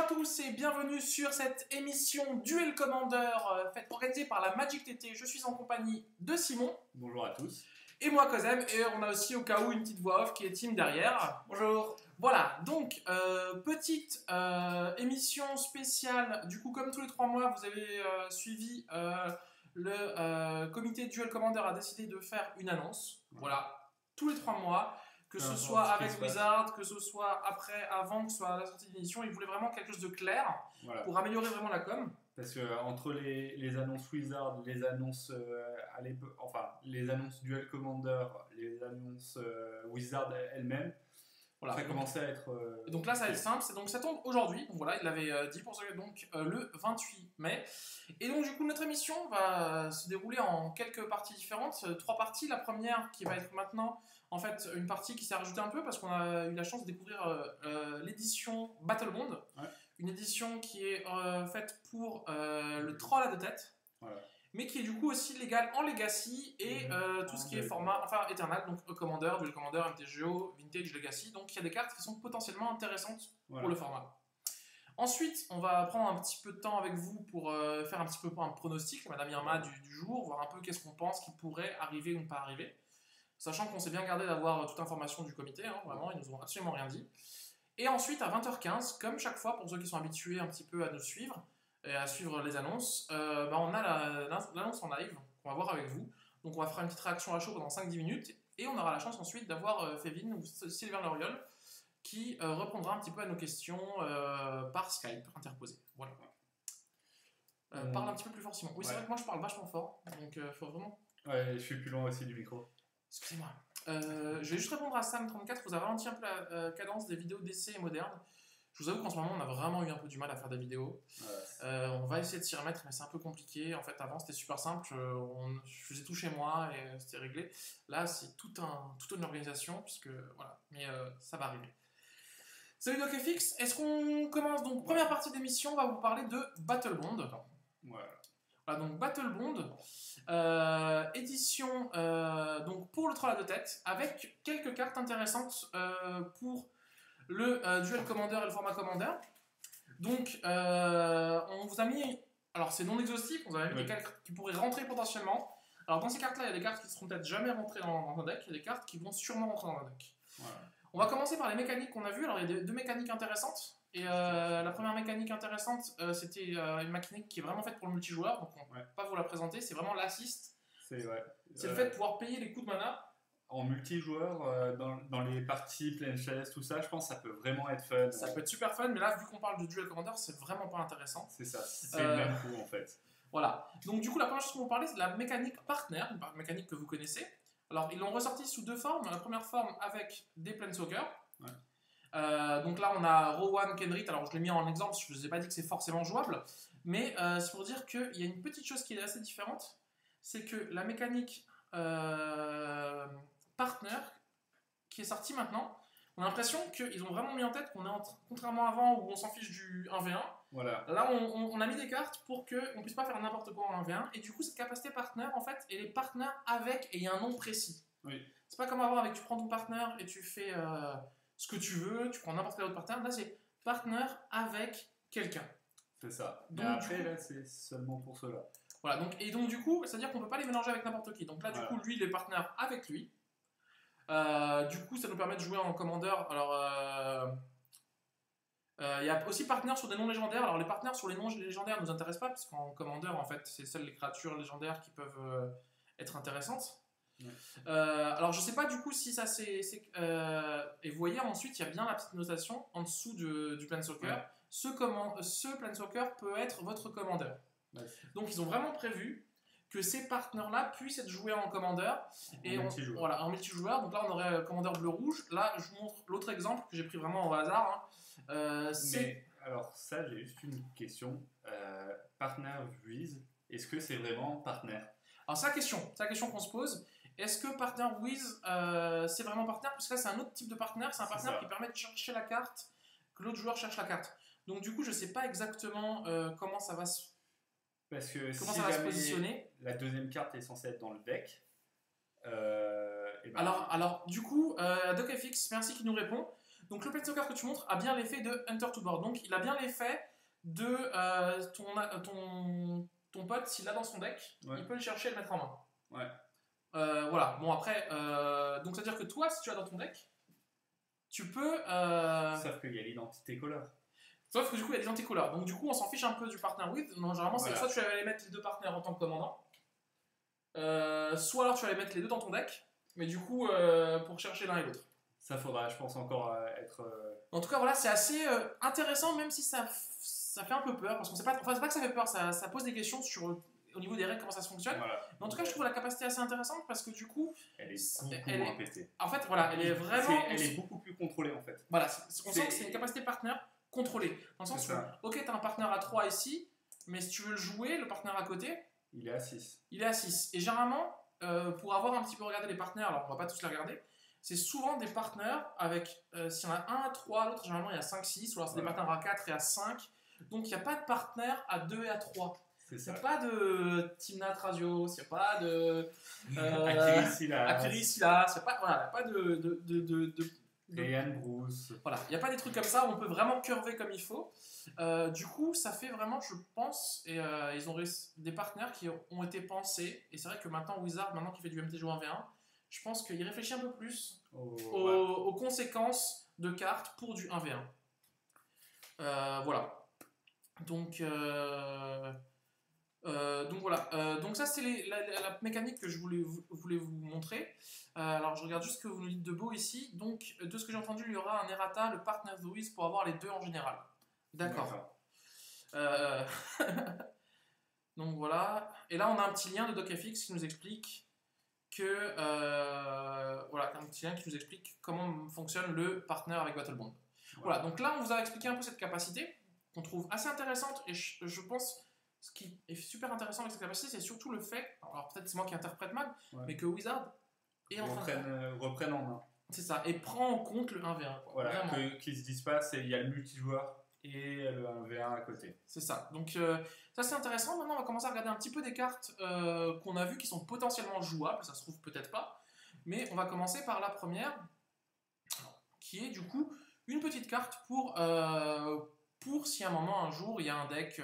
à tous et bienvenue sur cette émission Duel Commander organisée par la Magic TT. Je suis en compagnie de Simon. Bonjour à tous. Et moi, Kozem. Et on a aussi au cas où une petite voix off qui est Tim derrière. Bonjour. Voilà, donc petite émission spéciale. Du coup, comme tous les 3 mois, vous avez suivi le comité Duel Commander a décidé de faire une annonce. Voilà, tous les 3 mois. Que ce soit avec Wizard, que ce soit après, avant, que ce soit à la sortie de l'émission, ils voulaient vraiment quelque chose de clair pour améliorer vraiment la com. Parce que entre les annonces Wizard, les annonces à l'époque, enfin les annonces Duel Commander, les annonces Wizard elles-mêmes, voilà, ça commençait à être. Donc là, ça va être simple. Donc ça tombe aujourd'hui. Donc voilà, il l'avait dit pour ça. Donc le 28 mai. Et donc du coup, notre émission va se dérouler en quelques parties différentes. 3 parties. La première qui va être maintenant, en fait, une partie qui s'est rajoutée un peu parce qu'on a eu la chance de découvrir l'édition Battle Bond. Ouais. Une édition qui est faite pour le troll à 2 têtes. Voilà. Mais qui est du coup aussi légal en Legacy et tout ce qui est format, enfin Eternal, donc Commander, Duel Commander, MTGO, Vintage, Legacy. Donc il y a des cartes qui sont potentiellement intéressantes pour le format. Ensuite, on va prendre un petit peu de temps avec vous pour faire un petit peu un pronostic, Madame Irma du jour, voir un peu qu'est-ce qu'on pense qui pourrait arriver ou ne pas arriver. Sachant qu'on s'est bien gardé d'avoir toute information du comité, hein, vraiment, ils nous ont absolument rien dit. Et ensuite, à 20h15, comme chaque fois, pour ceux qui sont habitués un petit peu à nous suivre, et à suivre les annonces, on a l'annonce en live qu'on va voir avec vous. Donc on va faire une petite réaction à chaud pendant 5-10 minutes et on aura la chance ensuite d'avoir Févin ou Sylvain Loriol qui répondra un petit peu à nos questions par Skype interposé. Voilà. Parle un petit peu plus fort, Simon. Oui, c'est vrai que moi je parle vachement fort, donc il faut vraiment... Ouais, je suis plus loin aussi du micro. Excusez-moi. Je vais juste répondre à Sam34, vous avez ralenti un peu la cadence des vidéos d'essai modernes. Je vous avoue qu'en ce moment, on a vraiment eu un peu du mal à faire des vidéos. On va essayer de s'y remettre, mais c'est un peu compliqué. En fait, avant, c'était super simple. Je faisais tout chez moi et c'était réglé. Là, c'est toute une organisation, puisque voilà. Mais ça va arriver. Salut DocFX. Est-ce qu'on commence donc première partie de l'émission, on va vous parler de Battle Bond. Voilà, donc Battle Bond, édition donc pour le troll à 2 têtes, avec quelques cartes intéressantes pour le Duel Commander et le format Commander. Donc, on vous a mis... Alors, c'est non exhaustif, on vous a mis des cartes qui pourraient rentrer potentiellement. Alors, dans ces cartes-là, il y a des cartes qui ne seront peut-être jamais rentrées dans un deck, il y a des cartes qui vont sûrement rentrer dans un deck. Voilà. On va commencer par les mécaniques qu'on a vues. Alors, il y a 2 mécaniques intéressantes. Et la première mécanique intéressante, c'était une mécanique qui est vraiment faite pour le multijoueur. Donc, on ne va pas vous la présenter, c'est vraiment l'assist. C'est le fait de pouvoir payer les coups de mana. En multijoueur, dans les parties pleine chaise, tout ça, je pense que ça peut vraiment être fun. Ça peut être super fun, mais là, vu qu'on parle de Duel Commander, c'est vraiment pas intéressant. C'est ça, c'est le même coup en fait. Voilà. Donc du coup, la première chose qu'on va vous parler, c'est de la mécanique partner, une mécanique que vous connaissez. Alors, ils l'ont ressorti sous 2 formes. La première forme avec des Planeswalkers. Donc là, on a Rowan Kenrith. Alors, je l'ai mis en exemple, je ne vous ai pas dit que c'est forcément jouable, mais c'est pour dire qu'il y a une petite chose qui est assez différente, c'est que la mécanique partner qui est sorti maintenant, on a l'impression qu'ils ont vraiment mis en tête qu'on est contrairement à avant où on s'en fiche du 1v1. Voilà. Là, on a mis des cartes pour qu'on puisse pas faire n'importe quoi en 1v1. Et du coup, cette capacité partner, en fait, elle est partner avec et il y a un nom précis. Oui. C'est pas comme avant avec tu prends ton partner et tu fais ce que tu veux, tu prends n'importe quel autre partner. Là, c'est partner avec quelqu'un. C'est ça. Donc, et après, là, c'est seulement pour cela. Voilà. Donc du coup, c'est-à-dire qu'on peut pas les mélanger avec n'importe qui. Donc là, du coup, lui, il est partner avec lui. Du coup, ça nous permet de jouer en commandeur. Alors, il y a aussi partenaires sur des noms légendaires. Alors, les partenaires sur les noms légendaires ne nous intéressent pas, parce qu'en commandeur, en fait, c'est seules les créatures légendaires qui peuvent être intéressantes. Alors, je sais pas du coup si ça c'est. Et vous voyez, ensuite, il y a bien la petite notation en dessous du Planeswalker. Ce Planeswalker peut être votre commandeur. Donc, ils ont vraiment prévu que ces partenaires-là puissent être joués en commandeur et en multijoueur. Donc là, on aurait commandeur bleu-rouge. Là, je vous montre l'autre exemple que j'ai pris vraiment au hasard. Mais alors ça, j'ai juste une question. Partner with, est-ce que c'est vraiment partner? Alors c'est la question qu'on se pose. Est-ce que partner with, c'est vraiment partner? Parce que là, c'est un autre type de partner. C'est un partner qui permet de chercher la carte, que l'autre joueur cherche la carte. Donc du coup, je sais pas exactement comment ça va se... Parce que comment ça va se positionner? La deuxième carte est censée être dans le deck. Alors, du coup, DocFX, merci qui nous répond. Donc le planeswalker que tu montres a bien l'effet de Hunter to Board. Donc il a bien l'effet de ton pote, s'il l'a dans son deck, il peut le chercher et le mettre en main. Ouais. Voilà, bon après, donc c'est-à-dire que toi, si tu as dans ton deck, tu peux... Sauf qu'il y a l'identité couleur. Sauf que du coup, il y a des anti-couleurs. Donc du coup, on s'en fiche un peu du partner with. Non, généralement, c'est soit tu vas aller mettre les deux partenaires en tant que commandant, soit alors tu vas aller mettre les deux dans ton deck, mais du coup, pour chercher l'un et l'autre. Ça faudra, je pense, encore être... En tout cas, voilà, c'est assez intéressant, même si ça fait un peu peur, parce qu'on sait pas... Enfin, c'est pas que ça fait peur, ça pose des questions sur... Au niveau des règles, comment ça fonctionne. Voilà. Mais en tout cas, je trouve la capacité assez intéressante parce que du coup. Elle est beaucoup moins pétée. En fait, voilà, elle est vraiment. Elle est beaucoup plus contrôlée en fait. Voilà, on sent que c'est une capacité partenaire contrôlée. Dans le sens où, ok, t'as un partenaire à 3 ici, mais si tu veux le jouer, le partenaire à côté. Il est à 6. Il est à 6. Et généralement, pour avoir un petit peu regardé les partenaires, alors on va pas tous les regarder, c'est souvent des partenaires avec. S'il y en a un à 3, l'autre, généralement, il y a 5, 6, ou alors c'est des partenaires à 4 et à 5. Donc il n'y a pas de partenaire à 2 et à 3. Il n'y a pas de Timnat Rasios, il n'y a pas de Akiri Silas, il n'y a pas de Yann Bruce. Voilà, il n'y a pas des trucs comme ça où on peut vraiment curver comme il faut. Du coup, ça fait vraiment, je pense, et ils ont des partenaires qui ont été pensés. Et c'est vrai que maintenant, Wizard, maintenant qu'il fait du MTGO 1v1, je pense qu'il réfléchit un peu plus aux conséquences de cartes pour du 1v1. Voilà. Donc voilà, donc ça c'est la mécanique que je voulais vous montrer. Alors je regarde juste ce que vous nous dites de beau ici. Donc de ce que j'ai entendu, il y aura un errata, le partner of the Wiz pour avoir les deux en général. D'accord. Donc voilà. Et là on a un petit lien de DocFX qui nous explique que voilà, un petit lien qui nous explique comment fonctionne le partner avec Battlebond. Voilà, donc là on vous a expliqué un peu cette capacité qu'on trouve assez intéressante et je pense. Ce qui est super intéressant avec cette capacité, c'est surtout le fait, alors peut-être c'est moi qui interprète mal, mais que Wizard est en train de reprenne en main. C'est ça, et prend en compte le 1v1. Voilà, qu'ils se disent pas, il y a le multijoueur et le 1v1 à côté. C'est ça, donc ça c'est intéressant. Maintenant on va commencer à regarder un petit peu des cartes qu'on a vues qui sont potentiellement jouables, ça se trouve peut-être pas, mais on va commencer par la première, qui est du coup une petite carte pour si à un moment, un jour, il y a un deck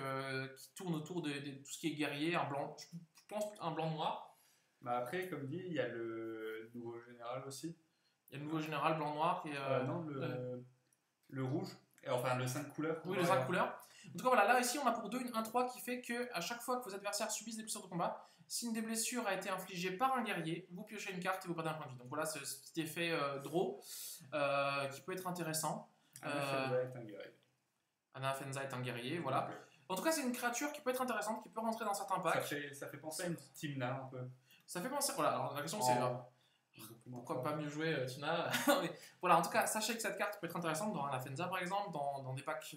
qui tourne autour de tout ce qui est guerrier, un blanc, je pense un blanc-noir. Bah après, comme dit, il y a le nouveau général aussi. Il y a le nouveau général blanc-noir qui est... non, le rouge, enfin le 5 couleurs. Oui, le 5 couleurs. En tout cas, voilà, là ici, on a pour 2 une 1-3 qui fait que à chaque fois que vos adversaires subissent des blessures de combat, si une des blessures a été infligée par un guerrier, vous piochez une carte et vous perdez un point de vie. Donc voilà, ce petit effet draw qui peut être intéressant. Anna Fenza est un guerrier, voilà. Okay. En tout cas, c'est une créature qui peut être intéressante, qui peut rentrer dans certains packs. Ça fait penser à une petite Timna un peu. Ça fait penser. Voilà, alors la question c'est pourquoi pas mieux jouer Timna. Mais, voilà, en tout cas, sachez que cette carte peut être intéressante dans Anna Fenza par exemple, dans des packs.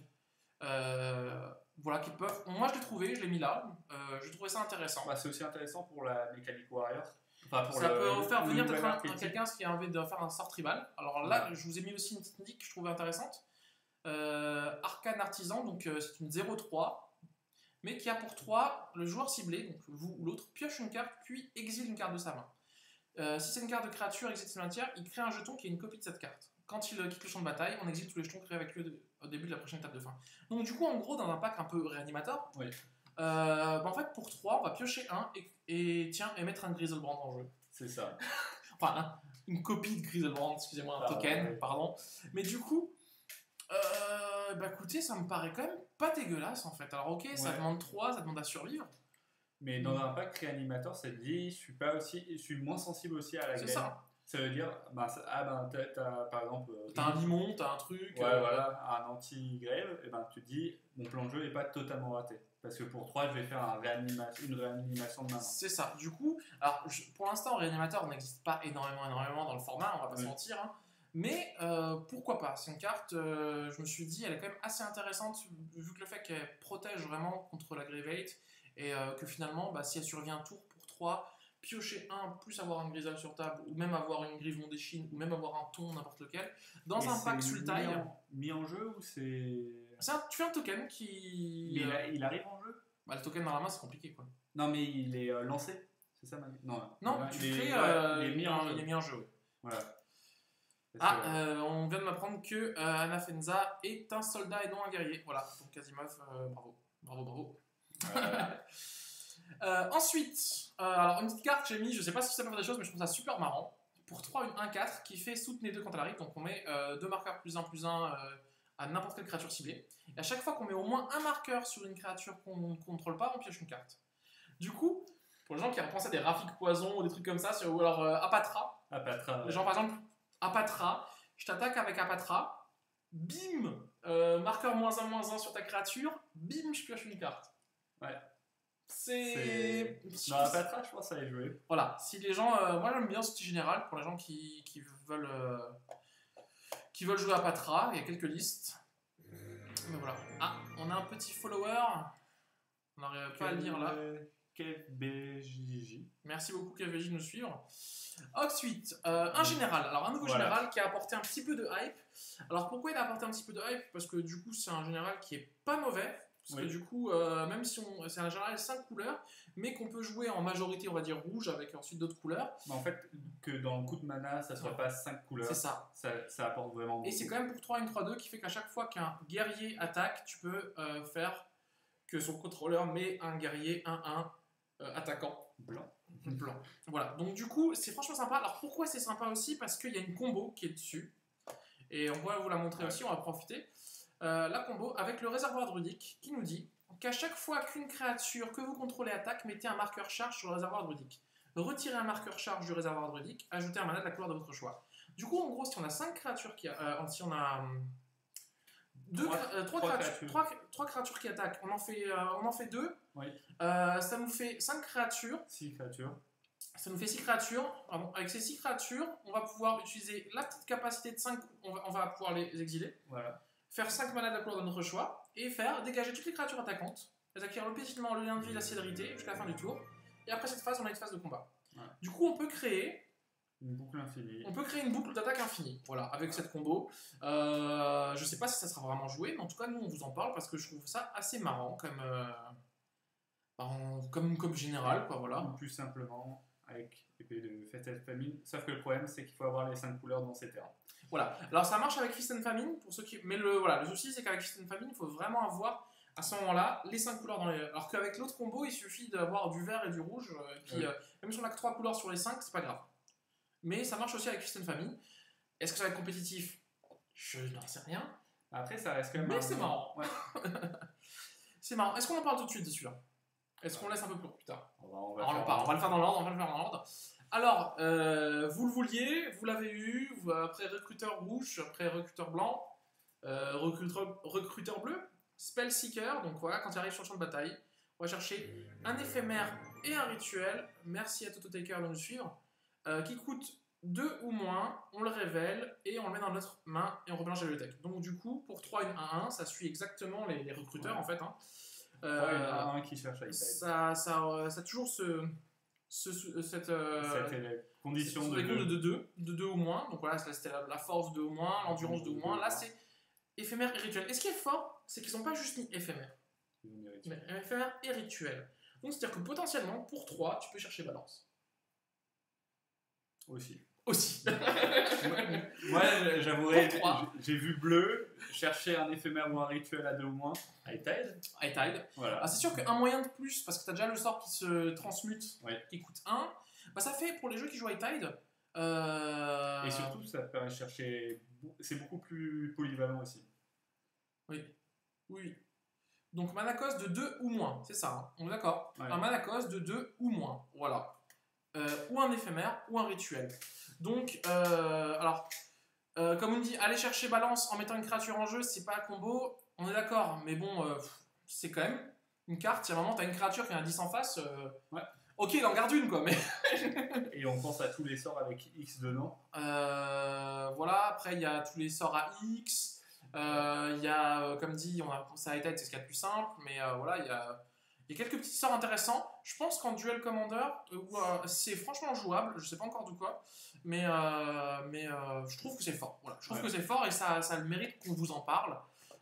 Voilà, qui peuvent. Moi, je l'ai trouvé, je l'ai mis là. Je trouvais ça intéressant. Bah, c'est aussi intéressant pour la mécanique Warrior. Enfin, pour ça peut faire venir peut-être quelqu'un qui a envie de faire un sort tribal. Alors là, je vous ai mis aussi une petite indique que je trouvais intéressante. Arcane Artisan, donc c'est une 0-3, mais qui a pour 3 le joueur ciblé, donc vous ou l'autre, pioche une carte puis exile une carte de sa main. Si c'est une carte de créature exile ses matières, il crée un jeton qui est une copie de cette carte. Quand il quitte le champ de bataille, on exile tous les jetons créés avec lui au début de la prochaine étape de fin. Donc du coup, en gros, dans un pack un peu réanimateur, en fait pour 3, on va piocher un et mettre un Griselbrand en jeu. C'est ça. Enfin, une copie de Griselbrand, excusez-moi, un token, pardon. Mais du coup, bah écoutez, ça me paraît quand même pas dégueulasse en fait. Alors ok, ça demande 3, ça demande à survivre. Mais dans un pack réanimateur, ça te dit, je suis moins sensible aussi à la grève. C'est ça. Ça veut dire, t'as par exemple... t'as un limon, t'as un truc... voilà, un anti-grève, et tu te dis, mon plan de jeu n'est pas totalement raté. Parce que pour 3, je vais faire une réanimation de main. C'est ça. Du coup, alors pour l'instant, réanimateur n'existe pas énormément dans le format, on va pas se mentir. Hein. Mais pourquoi pas? C'est une carte, je me suis dit, elle est quand même assez intéressante, vu que le fait qu'elle protège vraiment contre la Gravate, et que finalement, si elle survient un tour pour 3, piocher un, plus avoir un grisal sur table, ou même avoir une Grive Mondéchine, ou même avoir un ton, n'importe lequel, dans un pack Sultai. Mis en jeu ou c'est... Tu fais un token qui... Mais il arrive en jeu? Le token dans la main, c'est compliqué, quoi. Non, mais il est lancé, c'est ça? Non, tu crées... il est mis en jeu, oui. Voilà. On vient de m'apprendre que Anafenza est un soldat et non un guerrier. Voilà, donc Casimov, bravo. Bravo. Ensuite, alors une petite carte que j'ai mis, je sais pas si ça peut faire des choses, mais je trouve ça super marrant. Pour 3, une 1-4 qui fait soutenez 2 quand elle arrive. Donc on met 2 marqueurs +1/+1 à n'importe quelle créature ciblée. Et à chaque fois qu'on met au moins un marqueur sur une créature qu'on ne contrôle pas, on pioche une carte. Du coup, pour les gens qui repensent à des Rafik Poison ou des trucs comme ça, ou alors Apatra. Apatra. Genre par exemple, Apatra, je t'attaque avec Apatra, bim, marqueur -1/-1 sur ta créature, bim, je pioche une carte. Ouais. C'est. Dans Apatra, je pense à y jouer. Voilà, si les gens. Moi j'aime bien ce petit général pour les gens qui veulent jouer à Apatra, il y a quelques listes. Mais voilà. Ah, on a un petit follower. On n'arrive pas à le lire là. KevBJJ. Merci beaucoup KevBJJ de nous suivre. Ensuite, un général. Alors un nouveau général qui a apporté un petit peu de hype. Alors pourquoi il a apporté un petit peu de hype? Parce que du coup c'est un général qui est pas mauvais. Parce que du coup, même si c'est un général 5 couleurs, mais qu'on peut jouer en majorité, on va dire rouge, avec ensuite d'autres couleurs. Mais en fait, que dans le coup de mana, ça soit pas 5 couleurs. C'est ça. Ça apporte vraiment beaucoup. Et c'est quand même pour 3 une 3-2 qui fait qu'à chaque fois qu'un guerrier attaque, tu peux faire que son contrôleur met un guerrier 1-1 attaquant. Blanc. Voilà. Donc du coup, c'est franchement sympa. Alors pourquoi c'est sympa aussi? Parce qu'il y a une combo qui est dessus. Et on va vous la montrer aussi, on va profiter. La combo avec le réservoir druidique qui nous dit qu'à chaque fois qu'une créature que vous contrôlez attaque, mettez un marqueur charge sur le réservoir druidique. Retirez un marqueur charge du réservoir druidique, ajoutez un mana de la couleur de votre choix. Du coup, en gros, si on a 5 créatures qui si on a 3 créatures qui attaquent, on en fait 2. Oui. Ça nous fait 5 créatures. 6 créatures. Ça nous fait 6 créatures. Avec ces 6 créatures, on va pouvoir utiliser la petite capacité de 5. On va pouvoir les exiler. Voilà. Faire 5 mana de la couleur de notre choix, et faire dégager toutes les créatures attaquantes, elles acquièrent le pétillement, le lien de vie, la célérité, jusqu'à la fin du tour, et après cette phase, on a une phase de combat. Ouais. Du coup, on peut créer une boucle infinie. On peut créer une boucle d'attaque infinie, voilà, avec cette combo. Je sais pas si ça sera vraiment joué, mais en tout cas, nous, on vous en parle, parce que je trouve ça assez marrant, comme général, quoi, voilà. Ou plus simplement, avec épée de Fatal Famine, sauf que le problème, c'est qu'il faut avoir les 5 couleurs dans ces termes. Voilà, alors ça marche avec Fist and Famine, pour ceux qui... mais le souci c'est qu'avec Fist and Famine, il faut vraiment avoir à ce moment-là les 5 couleurs dans les... Alors qu'avec l'autre combo, il suffit d'avoir du vert et du rouge, et puis même si on a que 3 couleurs sur les 5, c'est pas grave. Mais ça marche aussi avec Fist and Famine. Est-ce que ça va être compétitif? Je n'en sais rien. Après, ça reste quand même... Mais c'est marrant. Ouais. C'est marrant. Est-ce qu'on en parle tout de suite de celui-là? Est-ce qu'on laisse un peu plus tard? On va le faire dans l'ordre, Alors, vous le vouliez, vous l'avez eu, après recruteur rouge, après recruteur blanc, recruteur bleu, Spellseeker, donc voilà, quand il arrive sur le champ de bataille, on va chercher un éphémère et un rituel, merci à Tototaker de nous suivre, qui coûte 2 ou moins, on le révèle et on le met dans notre main et on remélange la bibliothèque. Donc du coup, pour 3 une 1-1, ça suit exactement les recruteurs en fait. Hein. 3 une 1-1 qui cherche à ça a toujours cette condition de 2 ou moins. Donc voilà, c'était la force 2 ou moins, l'endurance 2 ou moins. Là, c'est éphémère et rituel. Et ce qui est fort, c'est qu'ils n'ont pas juste mis éphémère. Mais éphémère et rituel. Donc c'est-à-dire que potentiellement, pour 3, tu peux chercher balance. Aussi. Moi, j'avouerais, j'ai vu bleu, chercher un éphémère ou un rituel à 2 ou moins. High Tide. Voilà. Ah, c'est sûr qu'un moyen de plus, parce que tu as déjà le sort qui se transmute, qui coûte 1, bah, ça fait pour les jeux qui jouent High Tide. Et surtout, ça permet de chercher. C'est beaucoup plus polyvalent aussi. Oui. Donc, mana cost de 2 ou moins, c'est ça, hein. On est d'accord. Un mana cost de 2 ou moins, voilà. Ou un éphémère, ou un rituel. Donc, comme on dit, aller chercher balance en mettant une créature en jeu, c'est pas un combo, on est d'accord, mais bon, c'est quand même une carte, si à un moment t'as une créature qui a un 10 en face, ok, il en garde une, quoi, mais... Et on pense à tous les sorts avec X dedans. Voilà, après il y a tous les sorts à X, il y a, comme dit, on a pensé à High Tide, c'est ce qu'il y a de plus simple, mais voilà, il y a quelques petits sorts intéressants. Je pense qu'en Duel Commander, c'est franchement jouable. Je sais pas encore de quoi, mais je trouve que c'est fort. Voilà. Je trouve que c'est fort et ça a le mérite qu'on vous en parle.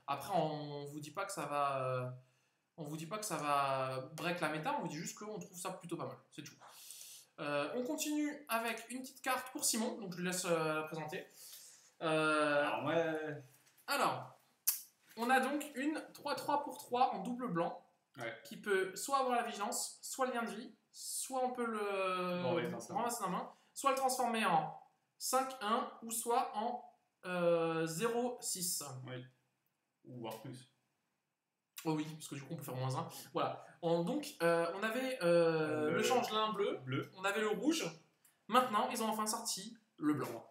Après, on vous dit pas que ça va, break la méta. On vous dit juste qu'on trouve ça plutôt pas mal. C'est tout. On continue avec une petite carte pour Simon. Donc je lui laisse la présenter. Alors, on a donc une 3-3 pour 3 en double blanc qui peut soit avoir la vigilance, soit le lien de vie, soit on peut le ramasser dans la main, soit le transformer en 5-1 ou soit en 0-6. Oui. Ou voire plus. Oh oui, parce que du coup on peut faire -1. Voilà. Donc on avait le changelin bleu, on avait le rouge. Maintenant, ils ont enfin sorti le blanc.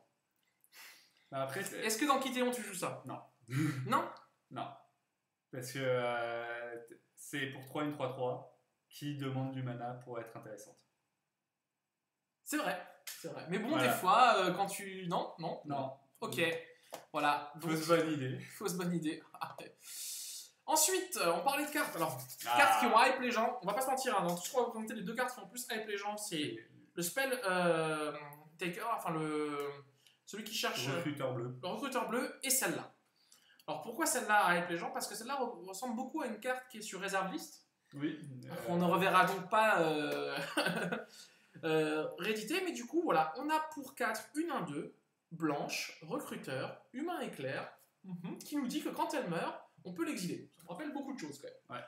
Après, est-ce que dans Kitéon tu joues ça? Non. Non? Non. Parce que c'est pour 3 une 3-3 qui demande du mana pour être intéressante. C'est vrai. Mais bon, des fois, quand tu... Non. Ok. Voilà. Donc, fausse bonne idée. Ensuite, on parlait de cartes. Alors, cartes qui vont hype les gens. On va pas se mentir. Dans tout ce qu'on va présenter, les deux cartes qui vont plus hype les gens, c'est le spell taker, enfin celui qui cherche le recruteur bleu et celle-là. Alors pourquoi celle-là hype les gens? Parce que celle-là ressemble beaucoup à une carte qui est sur reserve list. Oui. On ne reverra donc pas réédité, mais du coup, voilà, on a pour 4 une 1-2, blanche, recruteur, humain éclair, qui nous dit que quand elle meurt, on peut l'exiler. Ça me rappelle beaucoup de choses quand même. Ouais.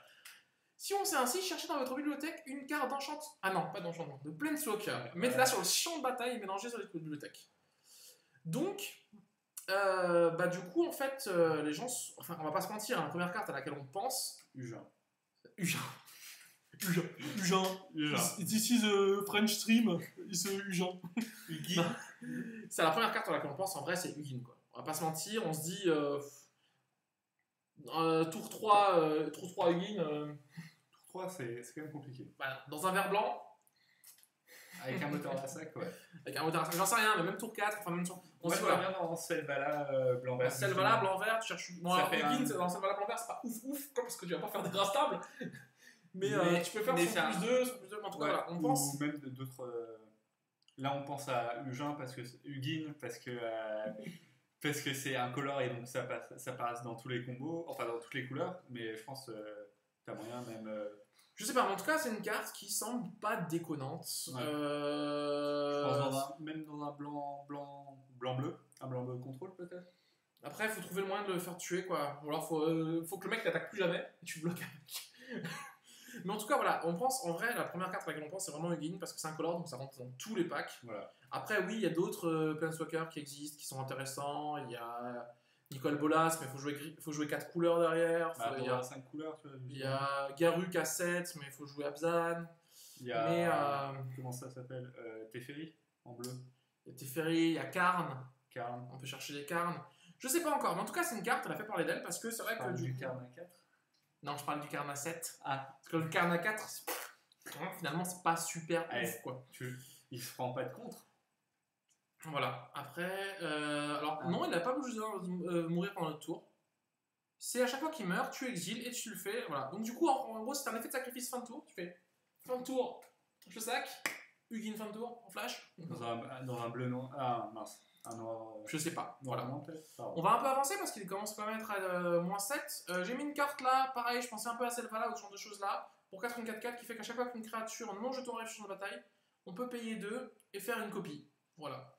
Si on sait ainsi, cherchez dans votre bibliothèque une carte d'enchantement. Ah non, pas d'enchantement, de Planeswalker. Mettez-la sur le champ de bataille et mélangez sur votre bibliothèque. Donc, du coup, en fait, les gens. Enfin, on va pas se mentir, la première carte à laquelle on pense. Ugin. This is a French stream. It's Ugin. C'est la première carte à laquelle on pense, en vrai, c'est Ugin, quoi. On va pas se mentir, on se dit. Tour 3 Ugin. Tour 3, c'est quand même compliqué. Voilà, dans un vert blanc. Avec un moteur à sac, ouais. Avec un moteur à sac, j'en sais rien, mais même tour 4, enfin même tour. On se voit bien dans Selvala blanc-vert. Selvala blanc-vert, tu cherches. Bon, alors, Ugin, dans Selvala blanc-vert, c'est pas ouf, parce que tu vas pas faire des gras stables. Mais tu peux faire son plus 2, en tout cas, voilà, on pense. Ou même d'autres. Là, on pense à Ugin parce que Ugin, parce que c'est un color et donc ça passe dans tous les combos, enfin dans toutes les couleurs, mais je pense t'as moyen même. Je sais pas, mais en tout cas, c'est une carte qui semble pas déconnante. Ouais. Je pense même dans un blanc-bleu, un blanc-bleu contrôle peut-être. Après, il faut trouver le moyen de le faire tuer, quoi. Ou alors, faut que le mec t'attaque plus jamais et tu bloques avec. Mais en tout cas, voilà, on pense, en vrai, la première carte à laquelle on pense, c'est vraiment Ugin parce que c'est un color, donc ça rentre dans tous les packs. Voilà. Après, oui, il y a d'autres Planeswalkers qui existent, qui sont intéressants. Il y a Nicole Bolas, mais il faut jouer 4 couleurs derrière. Il y a 5 couleurs, tu vois. Il y a Garruk à 7, mais il faut jouer Abzan. Il y a. Comment ça s'appelle Teferi, en bleu. Il y a Teferi, il y a Karn. Karn. On peut chercher des Karn. Je sais pas encore, mais en tout cas, c'est une carte, elle a fait parler d'elle parce que c'est vrai que. Du Karn à 4 ? Non, je parle du Karn à 7. Ah. Parce que le Karn à 4, finalement, c'est pas super ouf, quoi. Il se prend pas de contre. Voilà. Après, non, il n'a pas besoin de mourir pendant le tour. C'est à chaque fois qu'il meurt, tu exiles et tu le fais. Voilà. Donc du coup, en gros, c'est un effet de sacrifice fin de tour. Tu fais fin de tour, je sac, Ugin fin de tour, en flash. Dans un bleu noir. Ah mince. Un noir. Je sais pas. Voilà. On va un peu avancer parce qu'il commence quand même à être à -7. J'ai mis une carte là, pareil, je pensais un peu à Selvala ou ce genre de choses là. Pour 4 une 4-4 qui fait qu'à chaque fois qu'une créature non jeton arrive sur une bataille, on peut payer 2 et faire une copie. Voilà.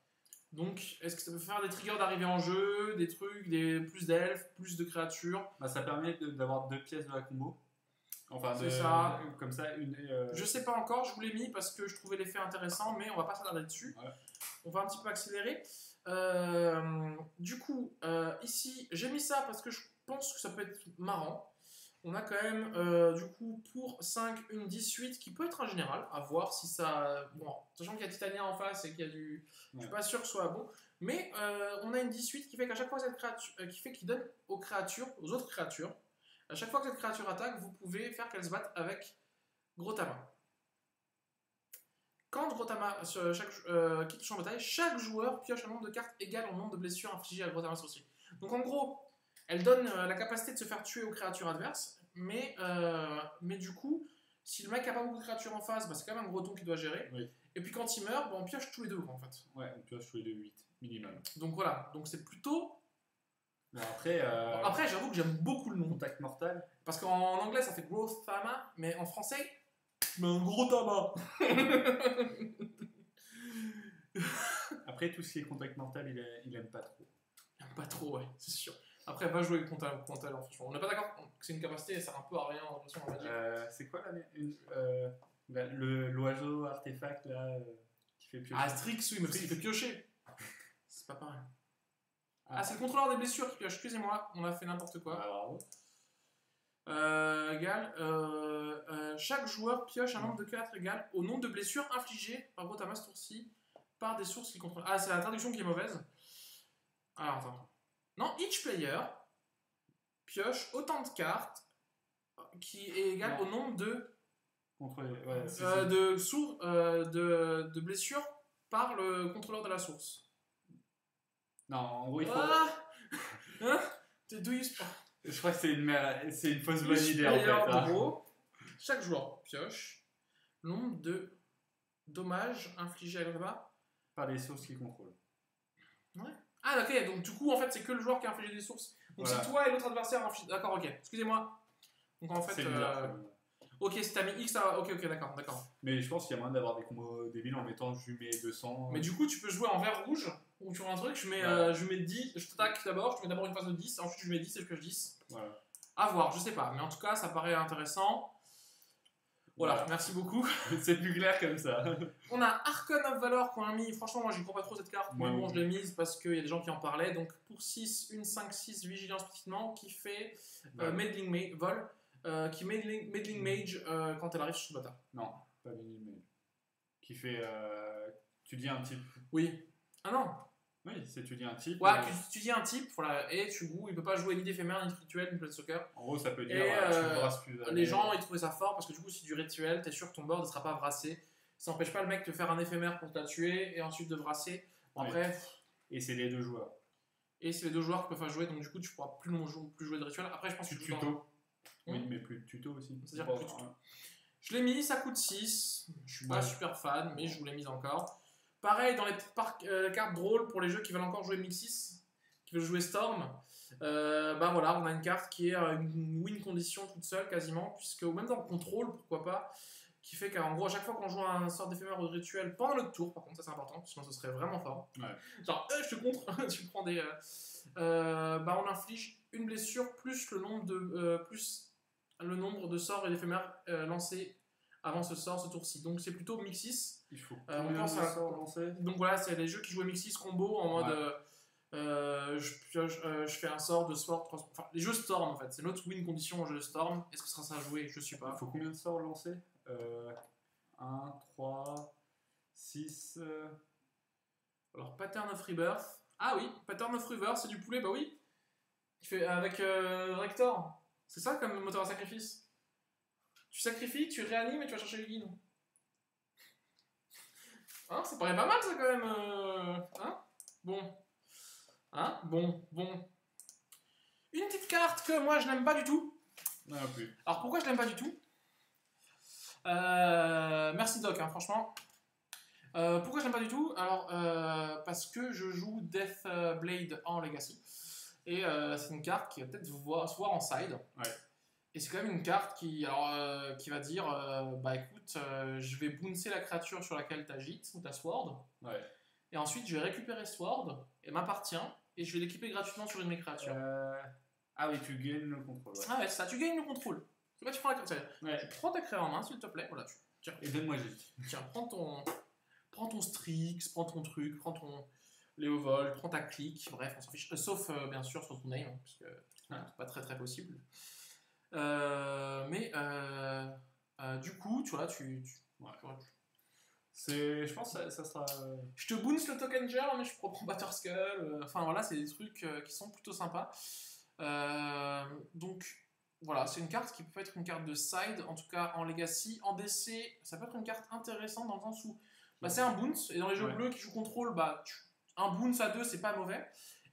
Donc, est-ce que ça peut faire des triggers d'arrivée en jeu, des trucs, plus d'elfes, plus de créatures? Ça permet d'avoir 2 pièces de la combo. Enfin, c'est ça. Comme ça, Je sais pas encore, je vous l'ai mis parce que je trouvais l'effet intéressant, mais on va pas s'attarder dessus. Ouais. On va un petit peu accélérer. Du coup, ici, j'ai mis ça parce que je pense que ça peut être marrant. On a quand même, du coup, pour 5, une 18 qui peut être un général, à voir si ça. Bon, sachant qu'il y a Titania en face et qu'il y a du. Ouais. Je suis pas sûr que ce soit bon. Mais on a une 18 qui fait qu'à chaque fois cette créature. Qui donne aux autres créatures, à chaque fois que cette créature attaque, vous pouvez faire qu'elle se batte avec Grotama. Quand Grotama quitte le champ de bataille, chaque joueur pioche un nombre de cartes égal au nombre de blessures infligées à Grotama sorcier. Donc en gros. Elle donne la capacité de se faire tuer aux créatures adverses, mais du coup, si le mec a pas beaucoup de créatures en face, c'est quand même un Groton qui doit gérer. Oui. Et puis quand il meurt, on pioche tous les deux en fait. Ouais, on pioche tous les deux 8 minimum. Donc voilà, donc c'est plutôt. Bon, après, j'avoue que j'aime beaucoup le nom. Contact mortal. Parce qu'en anglais ça fait Grothama, mais en français, mais un gros tabac. Après, tout ce qui est contact mortal, il aime pas trop. Pas trop, ouais, c'est sûr. Après, va jouer contre elle, franchement. On n'est pas d'accord que c'est une capacité, ça sert un peu à rien, en façon, on va dire. C'est quoi l'oiseau artefact là qui fait piocher? Ah, Strix, oui, mais parce qu'il fait piocher. C'est pas pareil. Ah, c'est le contrôleur des blessures qui pioche, excusez-moi, on a fait n'importe quoi. Bravo. Chaque joueur pioche un nombre de 4 égal au nombre de blessures infligées par Brotamass Toursi par des sources qui contrôlent. Ah, c'est la traduction qui est mauvaise. Alors, attends. Non, each player pioche autant de cartes qui est égal au nombre de de blessures par le contrôleur de la source. Non, en gros, il faut... Hein? D'où il se... Je crois que c'est une fausse bonne idée, en fait. En gros, chaque joueur pioche le nombre de dommages infligés à l'autre par des sources qui contrôlent. Ouais. Ah, ok, donc du coup, en fait, c'est que le joueur qui a infligé des sources. Donc voilà. c'est toi et l'autre adversaire infligé. D'accord, ok. Excusez-moi. Donc en fait. Ok, si t'as mis X, ok, d'accord. Mais je pense qu'il y a moyen d'avoir des combos débiles en mettant je mets 200. Mais du coup, tu peux jouer en vert rouge, ou tu vois un truc, je mets 10, je t'attaque d'abord, je mets d'abord une phase de 10, ensuite je mets 10 et je pioche 10. Voilà. À voir, je sais pas, mais en tout cas, ça paraît intéressant. Voilà. Merci beaucoup. C'est plus clair comme ça. On a Archon of Valor qu'on a mis, franchement, moi j'y crois pas trop cette carte, mais bon, je l'ai mise parce qu'il y a des gens qui en parlaient. Donc pour 6, une 5-6 vigilance petitement qui fait Meddling Vol. Qui Meddling Mage quand elle arrive sur le bâtard. Non, pas Meddling Mage. Qui fait. Tu dis un type. Oui. Ah non. Oui, c'est tu dis un type. Ouais, tu dis un type, voilà, et tu joues. Il peut pas jouer ni d'éphémère, ni de rituel, ni de soccer. En gros, ça peut dire. Tu brasses plus. Les gens, ils trouvaient ça fort parce que du coup, si du rituel, t'es sûr que ton board ne sera pas brassé. Ça n'empêche pas le mec de faire un éphémère pour te tuer et ensuite de brasser. Bon, après. Et c'est les deux joueurs. Et c'est les deux joueurs qui peuvent jouer, donc du coup, tu pourras plus jouer de rituel. Après, je pense que tu tuto. Oui, mais plus de tuto aussi. C'est-à-dire plus de tuto. Je l'ai mis, ça coûte 6. Je suis pas super fan, mais je vous l'ai mis encore. Pareil, dans les petites cartes drôles pour les jeux qui veulent encore jouer Mixis, qui veulent jouer Storm, voilà, on a une carte qui est une win condition toute seule quasiment, puisque, ou même dans le contrôle, pourquoi pas, qui fait qu'en gros, à chaque fois qu'on joue un sort d'éphémère ou de rituel pendant notre tour, par contre, ça c'est important, sinon ce serait vraiment fort. Ouais. Genre, je te contre, tu prends des. On inflige une blessure plus le nombre de sorts et d'éphémères lancés avant ce tour-ci. Donc c'est plutôt Mixis. Il faut on pense à sorts lancés. Donc voilà, c'est les jeux qui jouaient Mixis combo en mode je fais un sort de Storm. Enfin, les jeux Storm en fait, c'est notre win condition en jeu de Storm. Est-ce que ce sera ça à jouer? Je sais pas. Il faut combien de sorts lancés 1, 3, 6. Alors Pattern of Rebirth. Ah oui, Pattern of Rebirth, c'est du poulet, bah oui. Tu fais avec Rector. C'est ça comme moteur à sacrifice. Tu sacrifies, tu réanimes et tu vas chercher les guides. Hein, ça paraît pas mal ça quand même. Hein? Bon. Hein? Bon. Une petite carte que moi je n'aime pas du tout. Non plus. Alors pourquoi je l'aime pas du tout? Merci Doc, hein, franchement. Pourquoi je l'aime pas du tout? Alors parce que je joue Death Blade en Legacy. Et c'est une carte qui va peut-être se voir en side. Ouais. Et c'est quand même une carte qui va dire écoute, je vais bouncer la créature sur laquelle tu agites ou ta sword. Ouais. Et ensuite, je vais récupérer sword, elle m'appartient, et je vais l'équiper gratuitement sur une de mes créatures. Ah oui, tu gagnes le contrôle. Ouais. Ah ouais, c'est ça, tu gagnes le contrôle. Tu prends la créature. Ouais. Tu prends ta créature en main, s'il te plaît. Voilà, tiens. Et donne-moi juste. Tiens, prends ton Strix, prends ton truc, prends ton Léovol, prends ta clique, bref, on s'en fiche. Sauf, bien sûr, sur ton name, hein, parce que c'est pas très très possible. Du coup, tu vois, je pense que ça sera. Je te bounce le token gel, mais je reprends Batterskull. Enfin voilà, c'est des trucs qui sont plutôt sympas. Donc voilà, c'est une carte qui peut être une carte de side, en tout cas en Legacy. En DC, ça peut être une carte intéressante dans le sens où c'est un bounce, et dans les jeux bleus qui jouent contrôle, un bounce à 2, c'est pas mauvais.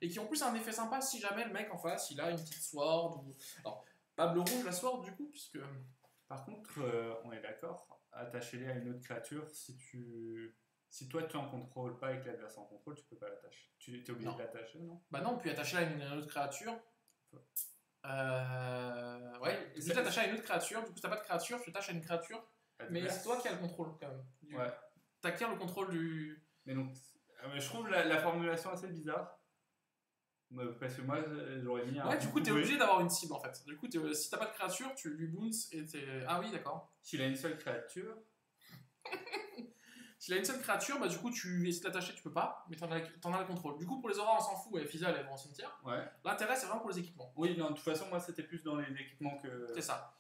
Et qui en plus a un effet sympa si jamais le mec en face il a une petite sword. Alors, pas bleu rouge la sword du coup, puisque. Par contre, on est d'accord, attacher-les à une autre créature, si toi tu en contrôles pas et que l'adversaire en contrôle, tu peux pas l'attacher. Tu es obligé de l'attacher, non? Bah non, puis attacher à une autre créature. Ouais, tu t'attacher à une autre créature, du coup, si t'as pas de créature, tu t'attaches à une créature, mais c'est toi qui as le contrôle quand même. Ouais. T'acquiers le contrôle du. Mais donc, je trouve la formulation assez bizarre. Parce que moi, j'aurais mis un. Ouais, du coup, t'es obligé d'avoir une cible en fait. Du coup, si t'as pas de créature, tu lui bounce et t'es. Ah oui, d'accord. S'il a une seule créature. S'il a une seule créature, bah du coup, tu essaies de l'attacher, tu peux pas, mais t'en as le contrôle. Du coup, pour les auras, on s'en fout, et Fizzle, elles vont au cimetière. Ouais. L'intérêt, c'est vraiment pour les équipements. Oui, non, de toute façon, moi, c'était plus dans les équipements que. C'est ça.